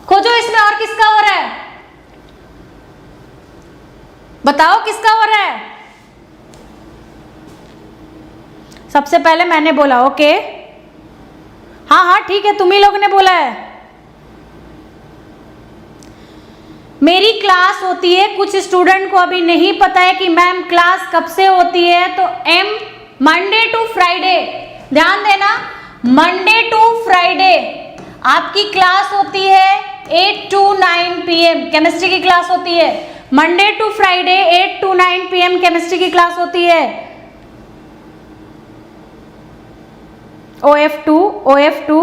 खोजो इसमें, और किसका हो रहा है? बताओ किसका हो रहा है? सबसे पहले मैंने बोला, ओके, हाँ हाँ ठीक है, तुम ही लोग ने बोला है। मेरी क्लास होती है, कुछ स्टूडेंट को अभी नहीं पता है कि मैम क्लास कब से होती है, तो एम मंडे टू फ्राइडे, ध्यान देना, मंडे टू फ्राइडे आपकी क्लास होती है 8 to 9 PM, केमिस्ट्री की क्लास होती है Monday to Friday 8 to 9 PM chemistry की क्लास होती है। OF2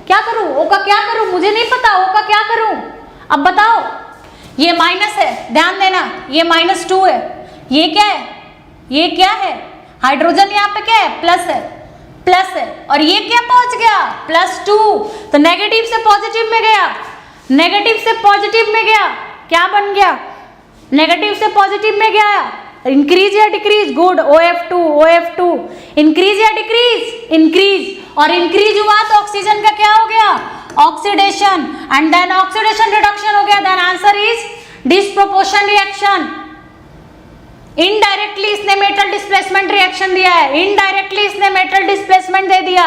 क्या करूं? O का क्या करूं? मुझे नहीं पता O का क्या करूं, अब बताओ। ये माइनस है, ध्यान देना, ये -2 है, ये क्या है? ये क्या है? हाइड्रोजन यहाँ पे क्या है? प्लस है, प्लस है, और ये क्या पहुंच गया? +2, तो नेगेटिव से पॉजिटिव में गया, नेगेटिव से पॉजिटिव में गया, क्या बन गया? नेगेटिव से पॉजिटिव में गया, इंक्रीज या डिक्रीज? गुड, OF2 इंक्रीज या डिक्रीज? इंक्रीज, और इंक्रीज हुआ तो ऑक्सीजन का क्या हो गया? Oxidation, and then oxidation reduction हो गया, then answer is disproportion reaction. Indirectly इसने मेटल डिस्प्लेसमेंट रिएक्शन दिया है, इनडायरेक्टली इसने मेटल डिस्प्लेसमेंट दे दिया,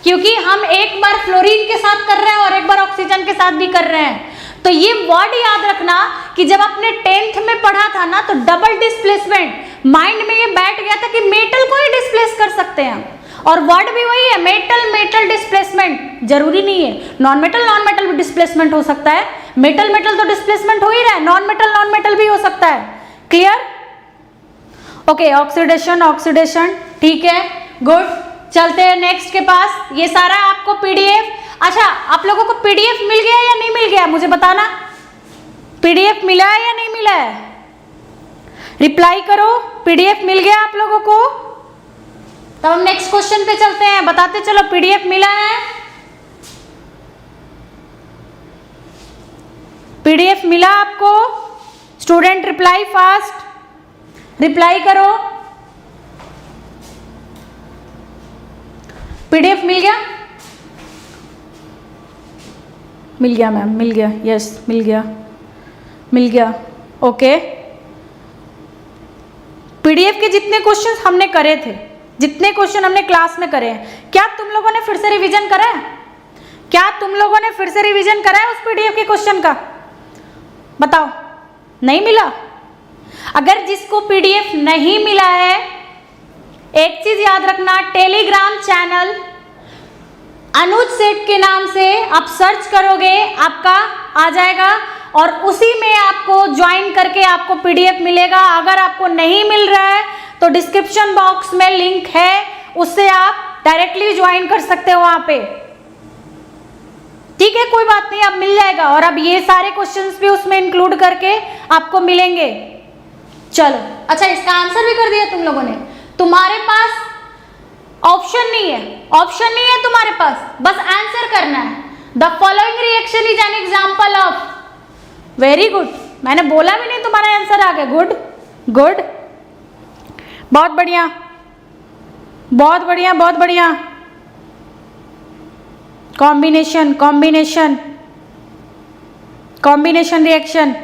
क्योंकि हम एक बार फ्लोरीन के साथ कर रहे हैं और एक बार ऑक्सीजन के साथ भी कर रहे हैं। तो ये वर्ड याद रखना कि जब आपने 10th में पढ़ा था ना, तो डबल डिस्प्लेसमेंट माइंड में ये बैठ गया था कि मेटल को ही डिस्प्लेस कर सकते हैं, और वर्ड भी वही है, मेटल डिस्प्लेसमेंट। जरूरी नहीं है नॉन मेटल भी डिस्प्लेसमेंट हो सकता है, मेटल तो डिस्प्लेसमेंट हो ही रहा है, नॉन मेटल भी हो सकता है। क्लियर? ओके, ऑक्सीडेशन, ठीक है, गुड। चलते हैं नेक्स्ट के पास। ये सारा आपको पीडीएफ, अच्छा आप लोगों को पीडीएफ मिल गया या नहीं मिल गया, मुझे बताना। पीडीएफ मिला है या नहीं मिला है? रिप्लाई करो, पीडीएफ मिल गया आप लोगों को? तब हम नेक्स्ट क्वेश्चन पे चलते हैं, बताते चलो पीडीएफ मिला है? पीडीएफ मिला आपको? स्टूडेंट रिप्लाई फास्ट, रिप्लाई करो। PDF मिल गया? मिल गया मैम, मिल गया, यस मिल गया, मिल गया, ओके। PDF के जितने क्वेश्चन हमने करे थे, जितने क्वेश्चन हमने क्लास में करे हैं, क्या तुम लोगों ने फिर से रिवीजन करा है? क्या तुम लोगों ने फिर से रिवीजन करा है उस PDF के क्वेश्चन का? बताओ, नहीं मिला? अगर जिसको PDF नहीं मिला है, एक चीज याद रखना, टेलीग्राम चैनल अनुज सेठ के नाम से आप सर्च करोगे, आपका आ जाएगा और उसी में आपको ज्वाइन करके आपको PDF मिलेगा। अगर आपको नहीं मिल रहा है तो डिस्क्रिप्शन बॉक्स में लिंक है, उससे आप डायरेक्टली ज्वाइन कर सकते हो वहां पे, ठीक है, कोई बात नहीं, अब मिल जाएगा। और अब ये सारे क्वेश्चंस भी उसमें इंक्लूड करके आपको मिलेंगे। चलो, अच्छा इसका आंसर भी कर दिया तुम लोगों ने। तुम्हारे पास ऑप्शन नहीं है, ऑप्शन नहीं है तुम्हारे पास, बस आंसर करना है। The following reaction is an example of, very good, मैंने बोला भी नहीं तुम्हारा आंसर आ गया, गुड गुड, बहुत बढ़िया, बहुत बढ़िया, बहुत बढ़िया। कॉम्बिनेशन, कॉम्बिनेशन, कॉम्बिनेशन रिएक्शन,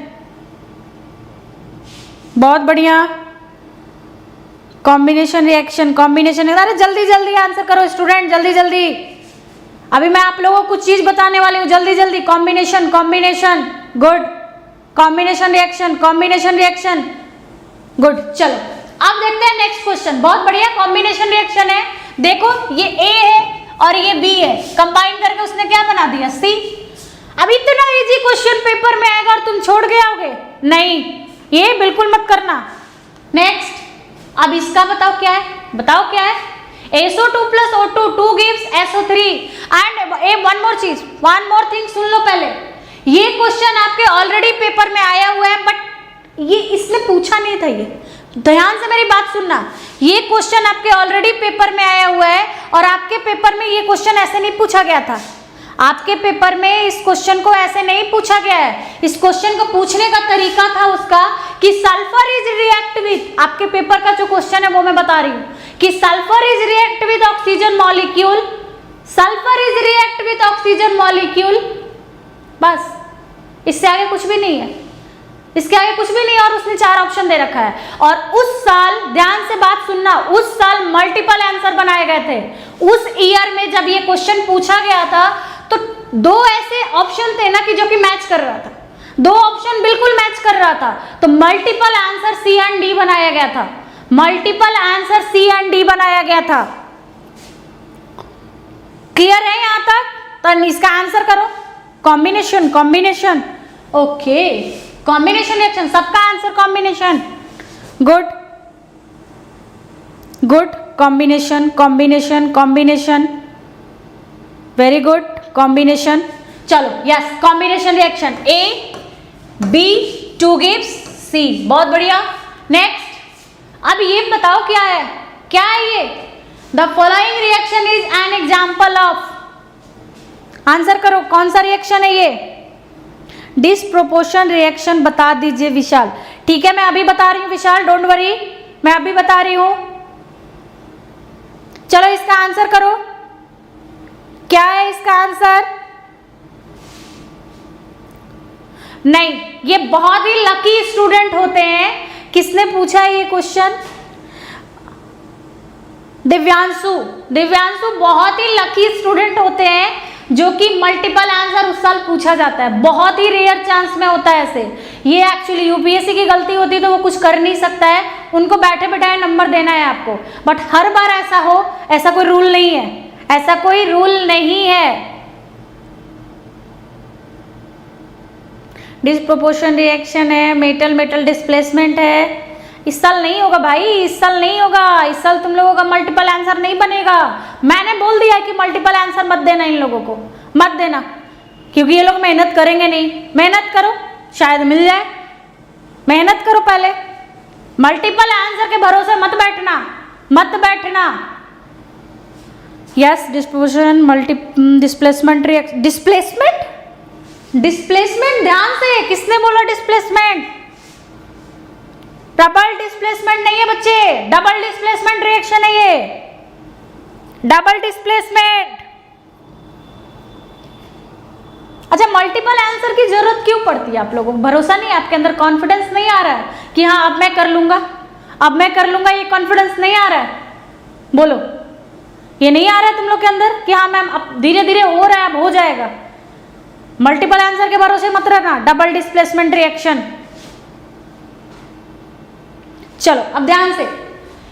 बहुत बढ़िया। कॉम्बिनेशन रिएक्शन, कॉम्बिनेशन, अरे जल्दी जल्दी आंसर करो स्टूडेंट, जल्दी जल्दी। अभी मैं आप लोगों को कुछ चीज बताने वाली हूँ, जल्दी जल्दी। Combination, combination, good. Combination reaction, combination reaction, good. चलो अब देखते हैं नेक्स्ट क्वेश्चन, बहुत बढ़िया कॉम्बिनेशन रिएक्शन है। देखो ये A है और ये B है, कंबाइन करके उसने क्या बना दिया, C। अब इतना इजी क्वेश्चन पेपर में आएगा और तुम छोड़ के आओगे, नहीं, ये बिल्कुल मत करना। नेक्स्ट, अब इसका बताओ क्या है, बताओ क्या है। SO2 plus O2 2 gives SO3 and one more चीज, one more thing, सुन लो पहले। ये क्वेश्चन आपके ऑलरेडी पेपर में आया हुआ है, बट ये इसने पूछा नहीं था। ये ध्यान से मेरी बात सुनना, ये क्वेश्चन आपके ऑलरेडी पेपर में आया हुआ है और आपके पेपर में ये क्वेश्चन ऐसे नहीं पूछा गया था। आपके पेपर में इस क्वेश्चन को ऐसे नहीं पूछा गया है। इस क्वेश्चन को पूछने का तरीका था उसका कि सल्फर इज रिएक्ट विथ, आपके पेपर का जो क्वेश्चन है वो मैं बता रही हूँ कि sulphur is react with oxygen molecule, sulphur is react with oxygen molecule, बस, इससे आगे कुछ भी नहीं है, इसके आगे कुछ भी नहीं। और उसने 4 ऑप्शन दे रखा है। और उस साल, ध्यान से बात सुनना, उस साल मल्टीपल आंसर बनाए गए थे। उस ईयर में जब ये क्वेश्चन पूछा गया था तो 2 ऐसे ऑप्शन थे ना कि जो कि मैच कर रहा था, 2 ऑप्शन बिल्कुल मैच कर रहा था, तो multiple answer C and D बनाया गया था, multiple answer C and D बनाया गया था। क्लियर है यहां तक? तो इसका आंसर करो, combination, combination, okay, combination reaction, सबका answer combination, good good, combination, combination, combination, very good, combination. चलो yes, combination reaction A B 2 gives C, बहुत बढ़िया। नेक्स्ट, अब ये बताओ क्या है, क्या है ये। The following reaction is an example of, answer करो कौन सा रिएक्शन है ये। डिसप्रोपोर्शन रिएक्शन बता दीजिए विशाल। ठीक है, मैं अभी बता रही हूँ विशाल, डोंट वरी, मैं अभी बता रही हूं। चलो इसका आंसर करो, क्या है इसका आंसर। नहीं, ये बहुत ही लकी स्टूडेंट होते हैं। किसने पूछा है ये क्वेश्चन, दिव्यांशु। दिव्यांशु बहुत ही लकी स्टूडेंट होते हैं जो कि मल्टीपल आंसर उस साल पूछा जाता है, बहुत ही रेयर चांस में होता है ऐसे। ये एक्चुअली यूपीएससी की गलती होती है तो वो कुछ कर नहीं सकता है, उनको बैठे बैठाए नंबर देना है आपको, बट हर बार ऐसा हो, ऐसा कोई रूल नहीं है, ऐसा कोई रूल नहीं है। डिसप्रोपोर्शन रिएक्शन है, मेटल मेटल डिस्प्लेसमेंट है। इस साल नहीं होगा भाई, इस साल नहीं होगा, इस साल तुम लोगों का मल्टीपल आंसर नहीं बनेगा। मैंने बोल दिया कि मल्टीपल आंसर मत देना, इन लोगों को मत देना, क्योंकि ये लोग मेहनत करेंगे नहीं। मेहनत करो, शायद मिल जाए, मेहनत करो पहले। मल्टीपल आंसर के भरोसे मत बैठना, मत बैठना। Yes, disproportion, multi displacement reaction, displacement, displacement, ध्यान से, किसने बोला डिस्प्लेसमेंट। डबल डिस्प्लेसमेंट नहीं है बच्चे, डबल डिस्प्लेसमेंट रिएक्शन है ये। Double displacement. अच्छा, मल्टीपल आंसर की जरूरत क्यों पड़ती है? आप लोगों को भरोसा नहीं है, आपके अंदर कॉन्फिडेंस नहीं आ रहा है कि हाँ अब मैं कर लूंगा, अब मैं कर लूंगा, ये कॉन्फिडेंस नहीं आ रहा है? बोलो, ये नहीं आ रहा है तुम लोग के अंदर कि हाँ मैम अब धीरे धीरे हो रहा है, अब हो जाएगा? मल्टीपल आंसर के भरोसे मत रहना, डबल डिस्प्लेसमेंट रिएक्शन। चलो अब ध्यान से,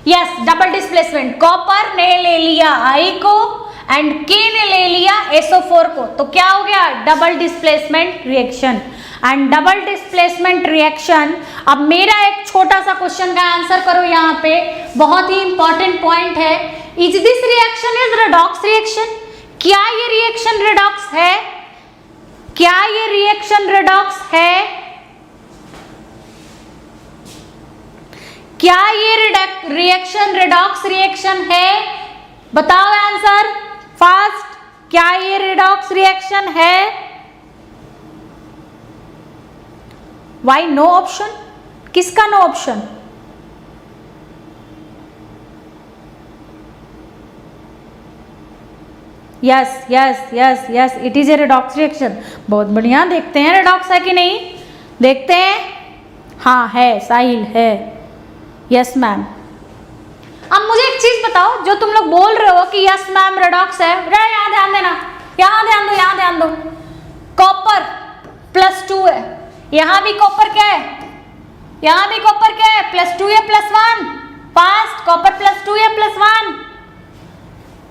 यस डबल डिस्प्लेसमेंट, कॉपर ने ले लिया I को एंड K ने ले लिया SO4 को, तो क्या हो गया? Double displacement reaction. And double displacement reaction, अब मेरा एक छोटा सा क्वेश्चन का आंसर करो, यहाँ पे बहुत ही इंपॉर्टेंट पॉइंट है। Is this reaction is redox reaction? क्या ये रिएक्शन रेडॉक्स है? क्या ये रिएक्शन रेडॉक्स है? क्या ये रिएक्शन रेडॉक्स रिएक्शन है? बताओ आंसर फास्ट, क्या ये रेडॉक्स रिएक्शन है? Why no option? किसका no option? Yes yes yes yes, it is a redox reaction. बहुत बढ़िया, देखते हैं रेडॉक्स है कि नहीं, देखते हैं। हाँ है, साहिल है, यस मैम। अब मुझे एक चीज बताओ, जो तुम लोग बोल रहे हो कि यस मैम रेडॉक्स है, यहाँ ध्यान देना, यहाँ ध्यान दो, यहाँ ध्यान दो। कॉपर +2 है, यहाँ भी कॉपर क्या है? यहाँ भी कॉपर क्या है? +2 या +1? फास्ट, कॉपर +2 या +1?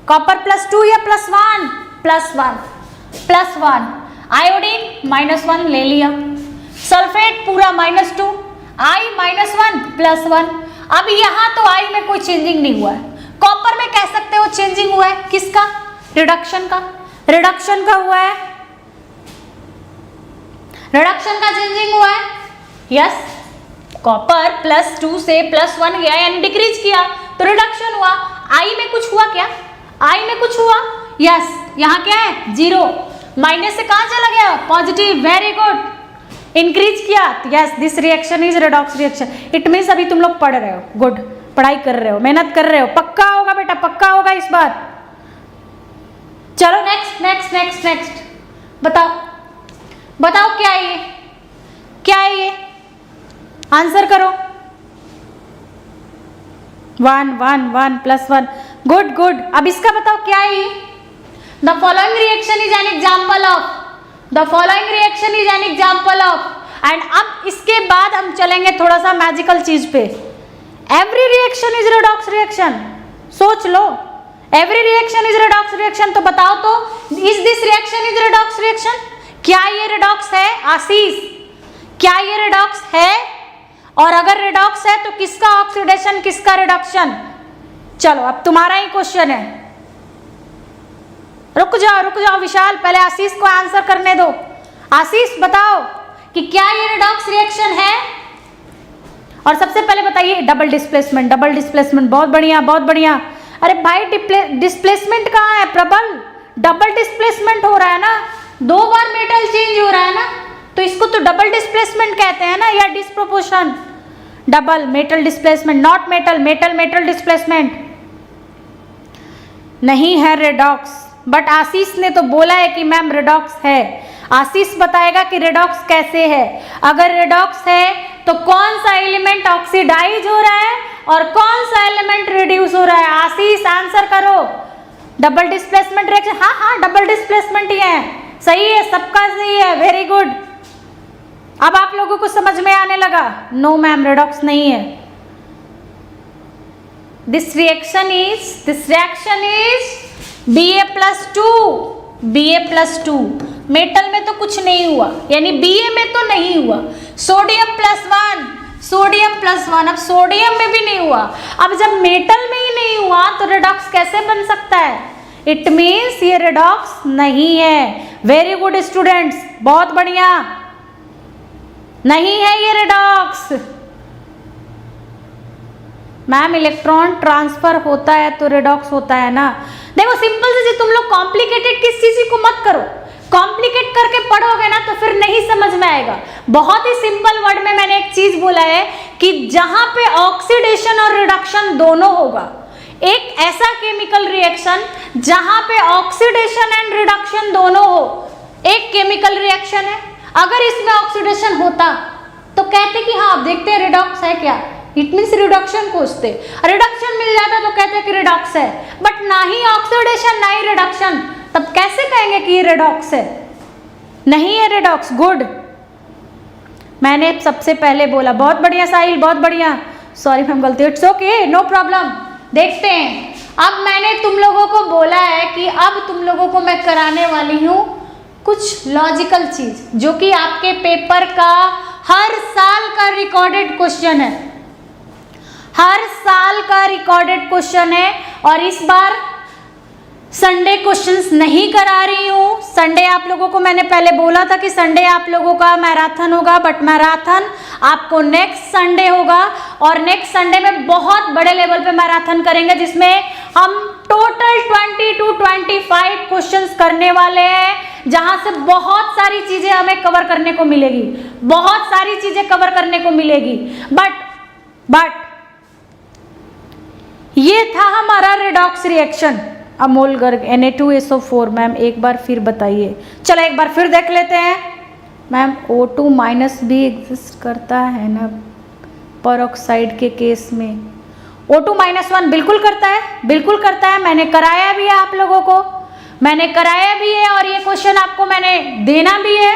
कॉपर +2 या +1? +1। आयोडीन -1 ले लिया, सल्फेट पूरा -2, I -1 +1। अब यहाँ तो I में कोई चेंजिंग नहीं हुआ है, कॉपर में कह सकते हो चेंजिंग हुआ है। किसका? रिडक्शन का, रिडक्शन का हुआ है, रिडक्शन का चेंजिंग हुआ है। यस, कॉपर +2 से +1 गया यानी डिक्रीज किया, तो रिडक्शन हुआ। I में कुछ हुआ क्या? I में कुछ हुआ? यस, यहाँ क्या है? 0, माइनस से कहाँ चला गया? Positive, very good. इंक्रीज किया, yes this reaction is redox reaction. It means अभी तुम लोग पढ़ रहे हो, गुड, पढ़ाई कर रहे हो, मेहनत कर रहे हो, पक्का होगा बेटा, पक्का होगा इस बार। चलो नेक्स्ट नेक्स्ट नेक्स्ट नेक्स्ट, बताओ बताओ क्या है ये, क्या है ये? आंसर करो। 1 1 1 +1, गुड गुड। अब इसका बताओ क्या है ये? The following reaction is an example of, the following reaction is an example of. And अब इसके बाद हम चलेंगे थोड़ा सा मैजिकल चीज पे। Every reaction is redox reaction, सोच लो, every reaction is redox reaction. तो बताओ तो, is this reaction is redox reaction? क्या ये रेडॉक्स है? आशीष, क्या ये रेडॉक्स है? और अगर रेडॉक्स है तो किसका ऑक्सीडेशन, किसका रिडक्शन? चलो अब तुम्हारा ही क्वेश्चन है, रुक जाओ विशाल, पहले आशीष को आंसर करने दो। आशीष बताओ कि क्या ये रेडॉक्स रिएक्शन है? और सबसे पहले बताइए डबल डिस्प्लेसमेंट, डबल डिस्प्लेसमेंट, बहुत बढ़िया बहुत बढ़िया। अरे भाई डिस्प्लेसमेंट कहाँ है प्रबल? डबल डिस्प्लेसमेंट हो रहा है ना, 2 बार मेटल चेंज हो रहा है ना, तो इसको तो डबल डिस्प्लेसमेंट कहते हैं ना, या disproportion. Double metal displacement, not metal, metal metal displacement नहीं है रेडॉक्स। बट आशीष ने तो बोला है कि मैम रेडॉक्स है। आशीष बताएगा कि रेडॉक्स कैसे है। अगर रेडॉक्स है तो कौन सा एलिमेंट ऑक्सीडाइज हो रहा है और कौन सा एलिमेंट रिड्यूस हो रहा है? आशीष आंसर करो। डबल डिस्प्लेसमेंट रिएक्शन, हाँ हाँ डबल डिस्प्लेसमेंट ही है, सही है, सबका सही है, वेरी गुड। अब आप लोगों को समझ में आने लगा? नो मैम रेडॉक्स नहीं है। This reaction is Ba+2, Ba+2। Metal में तो कुछ नहीं हुआ, यानी Ba में तो नहीं हुआ। सोडियम +1, सोडियम +1, अब सोडियम में भी नहीं हुआ। अब जब मेटल में ही नहीं हुआ तो रेडॉक्स कैसे बन सकता है? इट मीन्स ये रेडॉक्स नहीं है। वेरी गुड स्टूडेंट्स, बहुत बढ़िया, नहीं है ये रेडॉक्स। मैम इलेक्ट्रॉन ट्रांसफर होता है तो रेडॉक्स होता है ना। देखो सिंपल से, तुम लोग कॉम्प्लिकेटेड किस चीज को मत करो, कॉम्प्लिकेट करके पढ़ोगे ना तो फिर नहीं समझ में आएगा। बहुत ही सिंपल वर्ड में मैंने एक चीज बोला है कि जहां पे ऑक्सीडेशन और रिडक्शन दोनों होगा, एक ऐसा केमिकल रिएक्शन जहां पे ऑक्सीडेशन एंड रिडक्शन दोनों हो, एक केमिकल रिएक्शन है। अगर इसमें ऑक्सीडेशन होता तो कहते कि हाँ, आप देखते हैं रिडॉक्स है क्या, इट मीन्स रिडक्शन खोजते, रिडक्शन मिल जाता तो कहते कि रिडॉक्स है, बट ना ही ऑक्सीडेशन ना ही रिडक्शन, तब कैसे कहेंगे कि ये रिडॉक्स है? नहीं है रिडॉक्स। गुड, मैंने सबसे पहले बोला। बहुत बढ़िया साहिल, बहुत बढ़िया। सॉरी मैम, गलती, इट्स ओके, नो प्रॉब्लम। देखते हैं, अब मैंने तुम लोगों को बोला है कि अब तुम लोगों को मैं कराने वाली हूँ कुछ लॉजिकल चीज, जो कि आपके पेपर का हर साल का रिकॉर्डेड क्वेश्चन है, हर साल का रिकॉर्डेड क्वेश्चन है। और इस बार संडे क्वेश्चंस नहीं करा रही हूँ। संडे आप लोगों को मैंने पहले बोला था कि संडे आप लोगों का मैराथन होगा, बट मैराथन आपको नेक्स्ट संडे होगा, और नेक्स्ट संडे में बहुत बड़े लेवल पे मैराथन करेंगे, जिसमें हम टोटल 20 to 25 क्वेश्चंस करने वाले हैं, जहां से बहुत सारी चीजें हमें कवर करने को मिलेगी, बहुत सारी चीजें कवर करने को मिलेगी। बट ये था हमारा redox reaction, Amol Garg Na2SO4। Ma'am एक बार फिर बताइए। चलो एक बार फिर देख लेते हैं। मैम O2 माइनस भी एग्जिस्ट करता है ना परऑक्साइड के केस में? O2 माइनस 1 बिल्कुल करता है, बिल्कुल करता है। मैंने कराया भी है, आप लोगों को मैंने कराया भी है, और ये क्वेश्चन आपको मैंने देना भी है।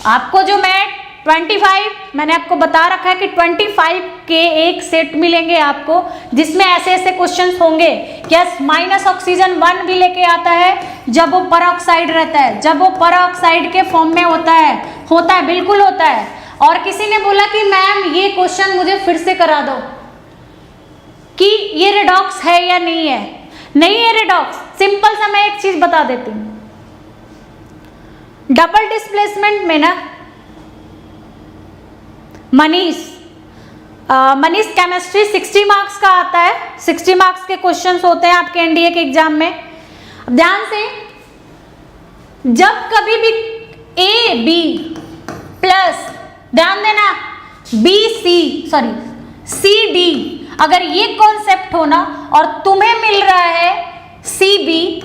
आपको जो मैं 25 मैंने आपको बता रखा है कि 25 के एक सेट मिलेंगे आपको, जिसमें ऐसे ऐसे क्वेश्चंस होंगे। यस, माइनस ऑक्सीजन 1 भी लेके आता है जब वो परऑक्साइड रहता है, जब वो परऑक्साइड के फॉर्म में होता है, बिल्कुल होता है। और किसी ने बोला कि मैम ये क्वेश्चन मुझे फिर से करा दो कि ये रिडॉक्स है या नहीं है। नहीं है रिडॉक्स। सिंपल सा मैं एक चीज बता देती हूँ, डबल डिस्प्लेसमेंट में ना मनीष केमिस्ट्री 60 मार्क्स का आता है, 60 मार्क्स के क्वेश्चंस होते हैं आपके एनडीए के एग्जाम में। अब ध्यान से, जब कभी भी ए बी प्लस, ध्यान देना, सी डी, अगर ये कॉन्सेप्ट हो ना और तुम्हें मिल रहा है C B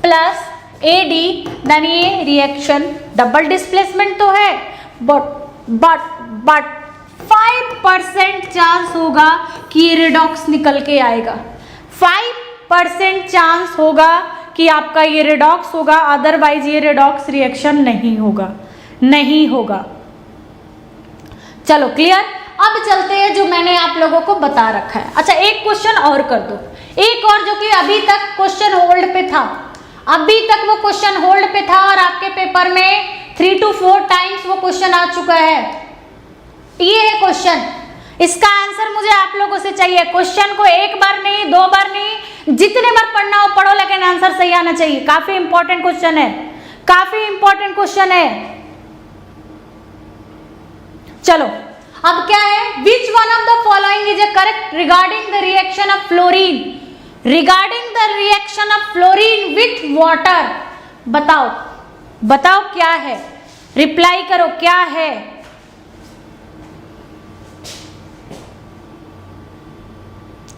plus A D, then ये रिएक्शन डबल डिस्प्लेसमेंट तो है, बट 5% चांस होगा कि ये रिडॉक्स निकल के आएगा। 5% चांस होगा कि आपका ये रिडॉक्स होगा, अदरवाइज ये रिडॉक्स रिएक्शन नहीं होगा, नहीं होगा। चलो क्लियर। अब चलते हैं जो मैंने आप लोगों को बता रखा है। अच्छा, एक क्वेश्चन और कर दो, एक और, जो कि अभी तक क्वेश्चन होल्ड पे था, अभी तक वो क्वेश्चन होल्ड पे था और आपके पेपर में 3 to 4 टाइम्स वो क्वेश्चन आ चुका है। ये है क्वेश्चन, इसका आंसर मुझे आप लोगों से चाहिए। क्वेश्चन को एक बार नहीं, 2 बार नहीं, जितने बार पढ़ना हो पढ़ो, लेकिन आंसर सही आना चाहिए। काफी इंपॉर्टेंट क्वेश्चन है, काफी इंपॉर्टेंट क्वेश्चन है। चलो अब क्या है, which one of the following is A correct regarding the reaction of fluorine, regarding the reaction of fluorine with water. बताओ बताओ क्या है, रिप्लाई करो क्या है।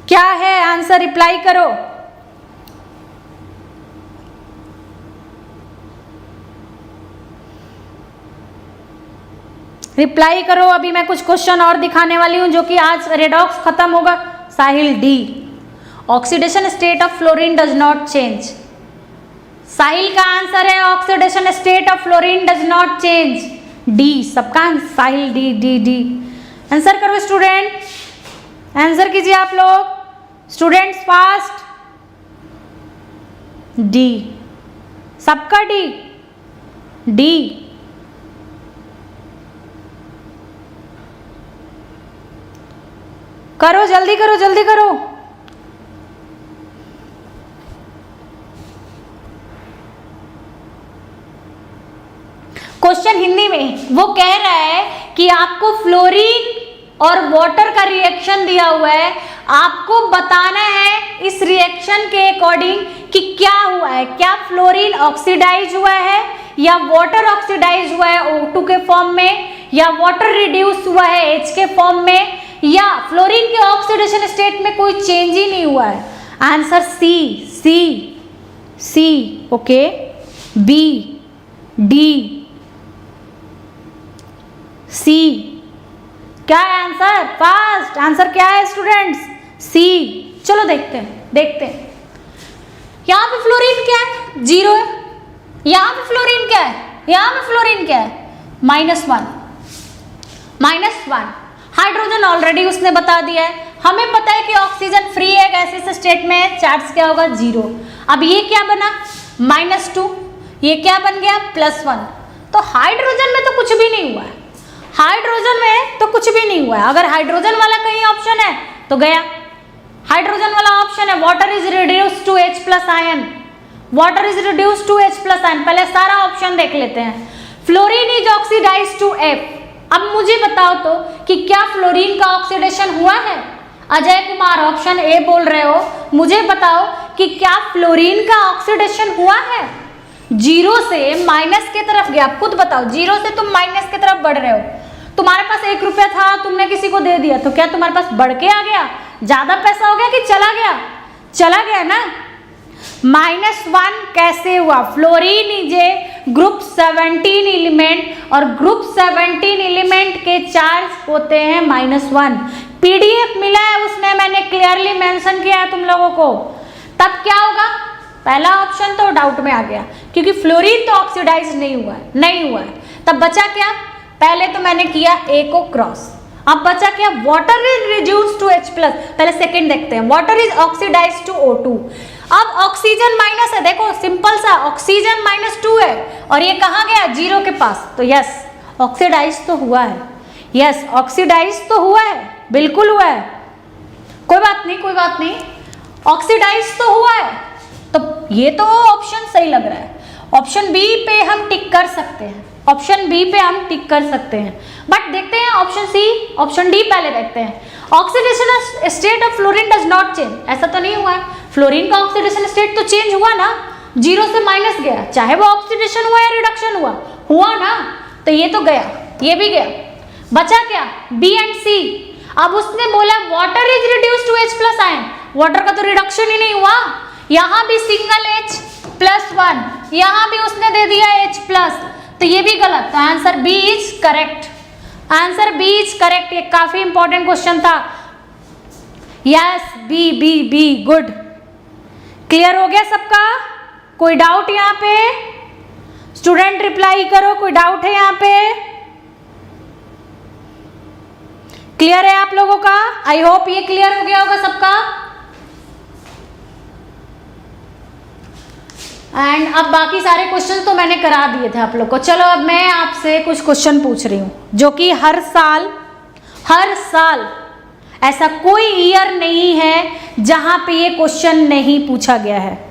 क्या है आंसर, रिप्लाई करो। रिप्लाई करो। अभी मैं कुछ क्वेश्चन और दिखाने वाली हूं, जो कि आज रेडॉक्स खत्म होगा। Sahil D, oxidation state of fluorine does not change. Sahil का आंसर है oxidation state of fluorine does not change. D, सबका Sahil D D D. Answer करो स्टूडेंट, आंसर कीजिए आप लोग, स्टूडेंट्स फास्ट। डी, सबका डी, डी। करो जल्दी करो, जल्दी करो। क्वेश्चन हिंदी में वो कह रहा है कि आपको फ्लोरीन और वाटर का रिएक्शन दिया हुआ है, आपको बताना है इस रिएक्शन के अकॉर्डिंग कि क्या हुआ है, क्या फ्लोरीन ऑक्सीडाइज हुआ है या वाटर ऑक्सीडाइज हुआ है O2 के फॉर्म में, या वाटर रिड्यूस हुआ है H के फॉर्म में, या फ्लोरीन के ऑक्सीडेशन स्टेट में कोई चेंज ही नहीं हुआ है। आंसर सी, सी, सी, ओके, बी, डी, सी। क्या है आंसर? फास्ट आंसर क्या है स्टूडेंट्स? सी। चलो देखते हैं, देखते हैं। यहां पे फ्लोरीन क्या है? 0 है। यहां पे फ्लोरीन क्या है? यहां पे फ्लोरीन क्या है? -1, -1। हाइड्रोजन ऑलरेडी उसने बता दिया है। हमें पता है कि ऑक्सीजन फ्री है गैसियस स्टेट में, चार्ज क्या होगा? 0। अब ये क्या बना? -2। ये क्या बन गया? +1। तो हाइड्रोजन में तो कुछ भी नहीं हुआ है, हाइड्रोजन में तो कुछ भी नहीं हुआ है। अगर हाइड्रोजन वाला कहीं ऑप्शन है तो गया। हाइड्रोजन वाला ऑप्शन है water is reduced to H+ ion, water is reduced to H+ ion. पहले सारा ऑप्शन देख लेते हैं। Fluorine is oxidised to F। अब मुझे बताओ तो कि क्या फ्लोरीन का ऑक्सीडेशन हुआ है? अजय कुमार ऑप्शन ए बोल रहे हो। मुझे बताओ कि क्या फ्लोरीन का ऑक्सीडेशन हुआ है? 0 से माइनस की तरफ गया। खुद बताओ, 0 से तुम माइनस की तरफ बढ़ रहे हो। तुम्हारे पास 1 रुपया था, तुमने किसी को दे दिया, तो क्या तुम्हारे पास बढ़ के आ गया? ज्यादा पैसा हो गया कि चला गया? चला गया ना। -1 कैसे हुआ? Fluorine is a group 17 element और ग्रुप 17 एलिमेंट के चार्ज होते हैं -1। PDF मिला है उसमें, मैंने क्लियरली मेंशन किया है तुम लोगों को। तब क्या होगा? पहला ऑप्शन तो डाउट में आ गया क्योंकि फ्लोरीन तो ऑक्सीडाइज नहीं हुआ है, नहीं हुआ है। तब बचा क्या? पहले तो मैंने किया A को क्रॉस, अब बचा क्या? Water is reduced to H+। पहले सेकंड देखते हैं। Water is oxidised to O2। अब ऑक्सीजन माइनस है, देखो सिंपल सा, ऑक्सीजन -2 है और ये कहाँ गया? 0 के पास। तो यस ऑक्सीडाइज तो हुआ है, यस ऑक्सीडाइज तो हुआ है, बिल्कुल हुआ है। कोई बात नहीं, कोई बात नहीं, ऑक्सीडाइज तो हुआ है। तो ये तो ऑप्शन सही लग रहा है। ऑप्शन बी पे हम टिक कर सकते हैं, ऑप्शन बी पे हम टिक कर सकते हैं। बट देखते हैं ऑप्शन सी, ऑप्शन डी पहले देखते हैं। Oxidation state of fluorine does not change. ऐसा तो नहीं हुआ है, फ्लोरीन का ऑक्सीडेशन स्टेट तो चेंज हुआ ना, 0 से माइनस गया, चाहे वो ऑक्सीडेशन हुआ या रिडक्शन हुआ, हुआ ना। तो ये तो गया, ये भी गया। बचा क्या? B and C. अब उसने बोला water is reduced to H+ ion, water का तो रिडक्शन ही नहीं हुआ। यहाँ भी सिंगल H+1, यहाँ भी उसने दे दिया H+, तो ये भी गलत। तो answer B is correct, answer B is correct. ये काफी इंपॉर्टेंट क्वेश्चन था। Yes B, B, B, good. Clear हो गया सबका? कोई डाउट यहाँ पे? स्टूडेंट रिप्लाई करो, कोई डाउट है यहाँ पे? क्लियर है आप लोगों का? आई होप ये क्लियर हो गया होगा सबका। एंड अब बाकी सारे क्वेश्चन तो मैंने करा दिए थे आप लोग को। चलो अब मैं आपसे कुछ क्वेश्चन पूछ रही हूँ जो कि हर साल ऐसा कोई ईयर नहीं है जहां पे ये क्वेश्चन नहीं पूछा गया है।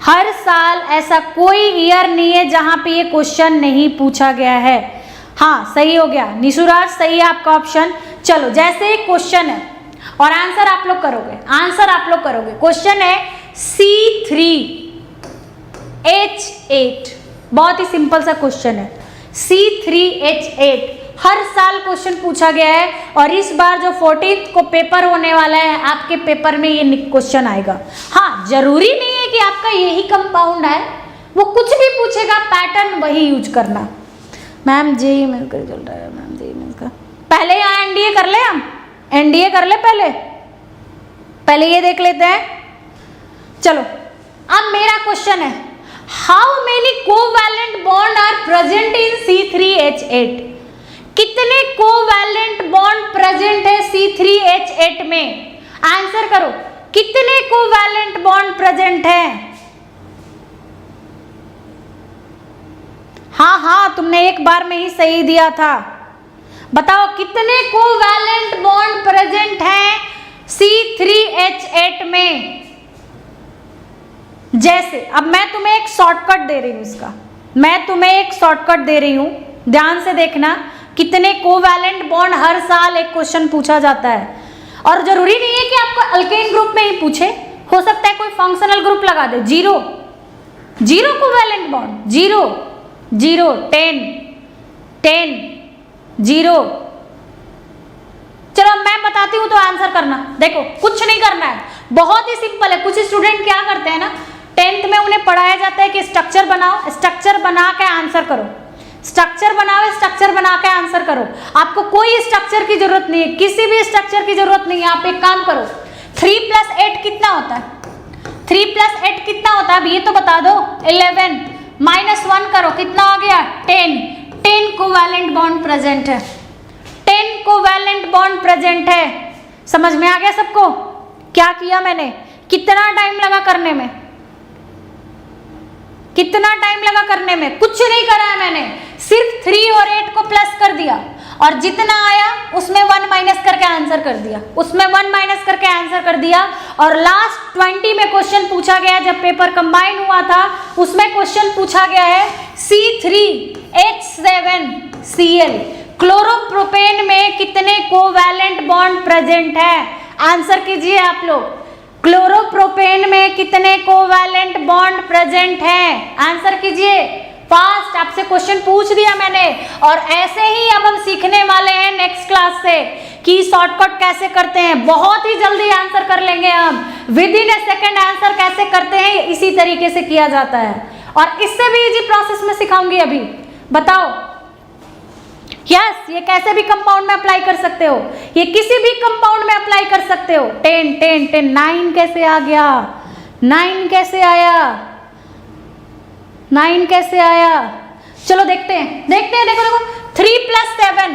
हर साल ऐसा कोई ईयर नहीं है जहां पे ये क्वेश्चन नहीं पूछा गया है। हाँ सही हो गया निशुराज, सही है आपका ऑप्शन। चलो जैसे एक क्वेश्चन है और आंसर आप लोग करोगे, आंसर आप लोग करोगे। क्वेश्चन है C3H8, बहुत ही सिंपल सा क्वेश्चन है। C3H8 हर साल क्वेश्चन पूछा गया है और इस बार जो 14th को पेपर होने वाला है आपके पेपर में ये क्वेश्चन आएगा। हाँ जरूरी नहीं है कि आपका यही कंपाउंड है, वो कुछ भी पूछेगा, पैटर्न वही यूज करना। मैम जेई मेल कर चल रहा है, मैम जेई मेल का पहले यहाँ एनडीए कर ले, हम एनडीए कर ले पहले ये देख लेते हैं। चलो अब मेरा क्वेश्चन है how many covalent bond are present in C3H8। कितने कोवैलेंट बॉन्ड प्रेजेंट है C3H8 में? आंसर करो, कितने कोवैलेंट बॉन्ड प्रेजेंट है? हाँ हाँ तुमने एक बार में ही सही दिया था। बताओ कितने कोवैलेंट बॉन्ड प्रेजेंट हैं C3H8 में? जैसे अब मैं तुम्हें एक शॉर्टकट दे रही हूं, इसका मैं तुम्हें एक शॉर्टकट दे रही हूं, ध्यान से देखना। कितने कोवैलेंट बॉन्ड हर साल एक क्वेश्चन पूछा जाता है और जरूरी नहीं है कि आपको अल्केन ग्रुप में ही पूछे, हो सकता है कोई फंक्शनल ग्रुप लगा दे। 0 कोवैलेंट बॉन्ड, 0 10 10 0 चलो मैं बताती हूँ तो आंसर करना। देखो कुछ नहीं करना है, बहुत ही सिंपल है। कुछ स्टूडेंट क्या करते हैं ना, 10th में उन्हें पढ़ाया जाता है कि स्ट्रक्चर बनाओ, स्ट्रक्चर बना के आंसर करो, स्ट्रक्चर बनाओ, स्ट्रक्चर बना के आंसर करो। आपको कोई स्ट्रक्चर की जरूरत नहीं है, किसी भी स्ट्रक्चर की जरूरत नहीं है। आप एक काम करो, 3 + 8 कितना होता है? 3 + 8 कितना होता है? अब ये तो बता दो। 11 -1 करो, कितना आ गया? 10। 10 कोवैलेंट बॉन्ड प्रेजेंट है, 10 कोवैलेंट बॉन्ड प्रेजेंट है। समझ में आ गया सबको? क्या किया मैंने, कितना टाइम लगा करने में, कितना टाइम लगा करने में? कुछ नहीं करा है मैंने, सिर्फ 3 और 8 को प्लस कर दिया और जितना आया उसमें 1 माइनस करके आंसर कर दिया, उसमें 1 माइनस करके आंसर कर दिया। और लास्ट 20 में क्वेश्चन पूछा गया, जब पेपर कंबाइन हुआ था उसमें क्वेश्चन पूछा गया है C3H7Cl क्लोरोप्रोपेन में कितने कोवैलेंट बॉन्ड प्रेजेंट है? आंसर कीजिए आप लोग, क्लोरोप्रोपेन में कितने कोवैलेंट बॉन्ड प्रेजेंट हैं? आंसर कीजिए फास्ट। आपसे क्वेश्चन पूछ दिया मैंने और ऐसे ही अब हम सीखने वाले हैं नेक्स्ट क्लास से कि शॉर्टकट कैसे करते हैं। बहुत ही जल्दी आंसर कर लेंगे हम, विदिन ए सेकेंड आंसर कैसे करते हैं, इसी तरीके से किया जाता है। और इससे भी इजी प्रोसेस में सिखाऊंगी अभी। बताओ यस, ये कैसे भी कंपाउंड में अप्लाई कर सकते हो, ये किसी भी कंपाउंड में अप्लाई कर सकते हो। 10 10 10 9 कैसे आ गया? 9 कैसे आया? 9 कैसे आया? चलो देखते हैं, देखते हैं। देखो देखो, 3 + 7,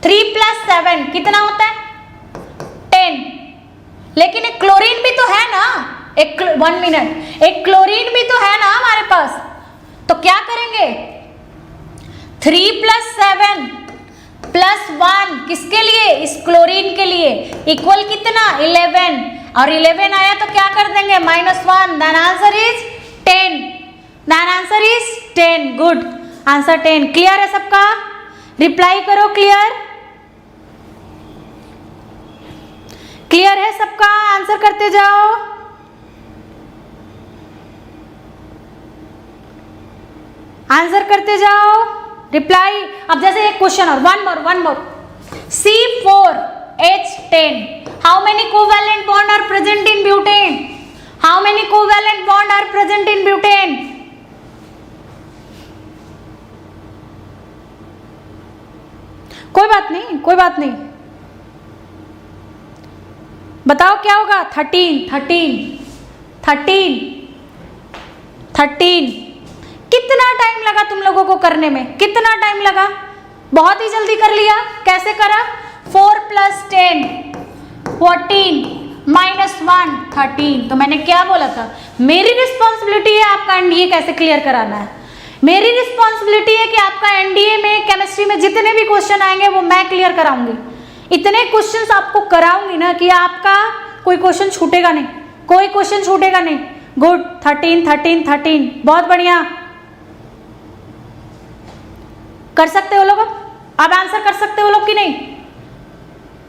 3 + 7 कितना होता है? 10। लेकिन एक क्लोरीन भी तो है ना, एक 1 मिनट, एक क्लोरीन भी तो है ना हमारे पास। तो क्या करेंगे? 3 + 7 + 1 किसके लिए? इस क्लोरीन के लिए, इक्वल कितना? 11। और 11 आया तो क्या कर देंगे? -1। Then answer is 10। Then answer is 10। Good, answer 10। Clear है सबका? रिप्लाई करो क्लियर। क्लियर है सबका? आंसर करते जाओ। आंसर करते जाओ, रिप्लाई। अब जैसे एक क्वेश्चन और one more C4H10 how many covalent bond are present in butane? How many covalent bond are present in butane? कोई बात नहीं, कोई बात नहीं, बताओ क्या होगा? 13 13 13 13। कितना टाइम लगा तुम लोगों को करने में? कितना टाइम लगा? बहुत ही जल्दी कर लिया। कैसे करा? 4 + 10 14 -1 13। तो मैंने क्या बोला था, मेरी रिस्पॉन्सिबिलिटी है आपका एनडीए कैसे क्लियर कराना है। मेरी रिस्पॉन्सिबिलिटी है कि आपका एनडीए में केमिस्ट्री में जितने भी क्वेश्चन आएंगे वो मैं क्लियर कराऊंगी। इतने क्वेश्चंस आपको कराऊंगी ना कि आपका कोई क्वेश्चन छूटेगा नहीं, कोई क्वेश्चन छूटेगा नहीं। गुड, 13 13 13, बहुत बढ़िया। कर सकते हो लोग? अब आंसर कर सकते हो लोग कि नहीं?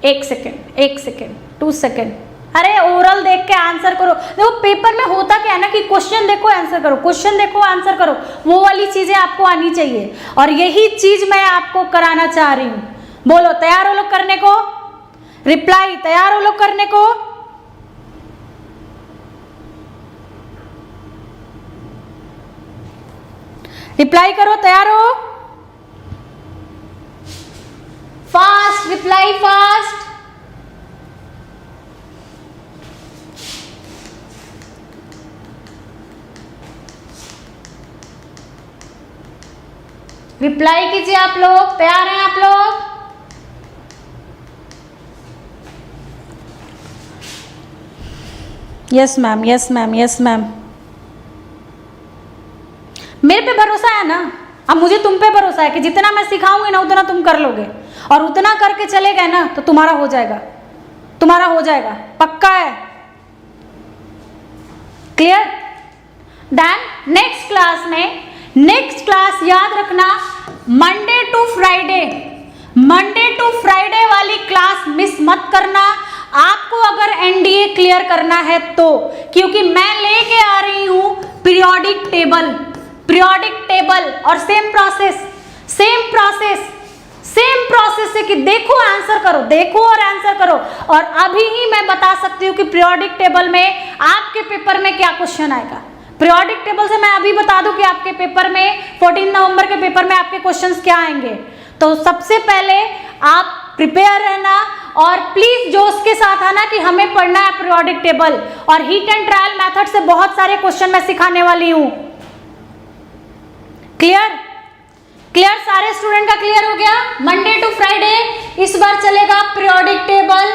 1 सेकेंड 1 सेकेंड 2 सेकेंड। अरे ओरल देख के आंसर करो। देखो पेपर में होता क्या है ना कि क्वेश्चन देखो आंसर करो, क्वेश्चन देखो आंसर करो, वो वाली चीजें आपको आनी चाहिए और यही चीज मैं आपको कराना चाह रही हूं। बोलो तैयार हो लोग करने को? रिप्लाई, तैयार हो लोग करने को? रिप्लाई करो, तैयार हो? Fast reply, fast. रिप्लाई कीजिए आप लोग, तैयार हैं आप लोग? Yes ma'am, yes ma'am, yes ma'am. मेरे पे भरोसा है ना, अब मुझे तुम पे भरोसा है कि जितना मैं सिखाऊंगी ना उतना तुम कर लोगे और उतना करके चले गए ना तो तुम्हारा हो जाएगा, तुम्हारा हो जाएगा, पक्का है। क्लियर? देन नेक्स्ट क्लास में, नेक्स्ट क्लास याद रखना Monday to Friday, Monday to Friday वाली क्लास मिस मत करना आपको अगर एनडीए क्लियर करना है तो, क्योंकि मैं लेके आ रही हूं पीरियोडिक टेबल, पीरियोडिक टेबल और same process, same process, same process है कि देखो आंसर करो, देखो और आंसर करो। और अभी ही मैं बता सकती हूँ कि पीरियोडिक टेबल में आपके पेपर में क्या क्वेश्चन आएगा। पीरियोडिक टेबल से मैं अभी बता दूं कि आपके पेपर में 14 नवंबर के पेपर में आपके क्वेश्चंस क्या आएंगे। तो सबसे पहले आप प्रिपेयर रहना और प्लीज जोश के साथ आना कि हमें पढ़ना है पीरियोडिक टेबल। और हीट एंड ट्रायल मेथड से बहुत सारे क्वेश्चन मैं सिखाने वाली हूं। क्लियर? क्लियर? सारे स्टूडेंट का क्लियर हो गया? मंडे टू फ्राइडे इस बार चलेगा पीरियोडिक टेबल।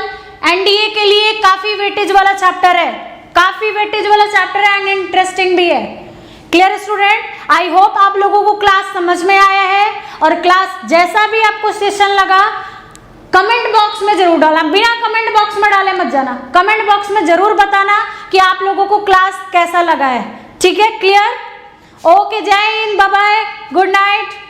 एनडीए के लिए काफी वेटेज वाला चैप्टर है, काफी वेटेज वाला चैप्टर है एंड इंटरेस्टिंग भी है। Clear student? आई होप आप लोगों को क्लास समझ में आया है। और क्लास जैसा भी आपको सेशन लगा कमेंट बॉक्स में जरूर डालना, बिना कमेंट बॉक्स में डाले मत जाना, कमेंट बॉक्स में जरूर बताना कि आप लोगों को क्लास कैसा लगा है। ठीक है? क्लियर? ओके, जय Hind, bye bye, good night.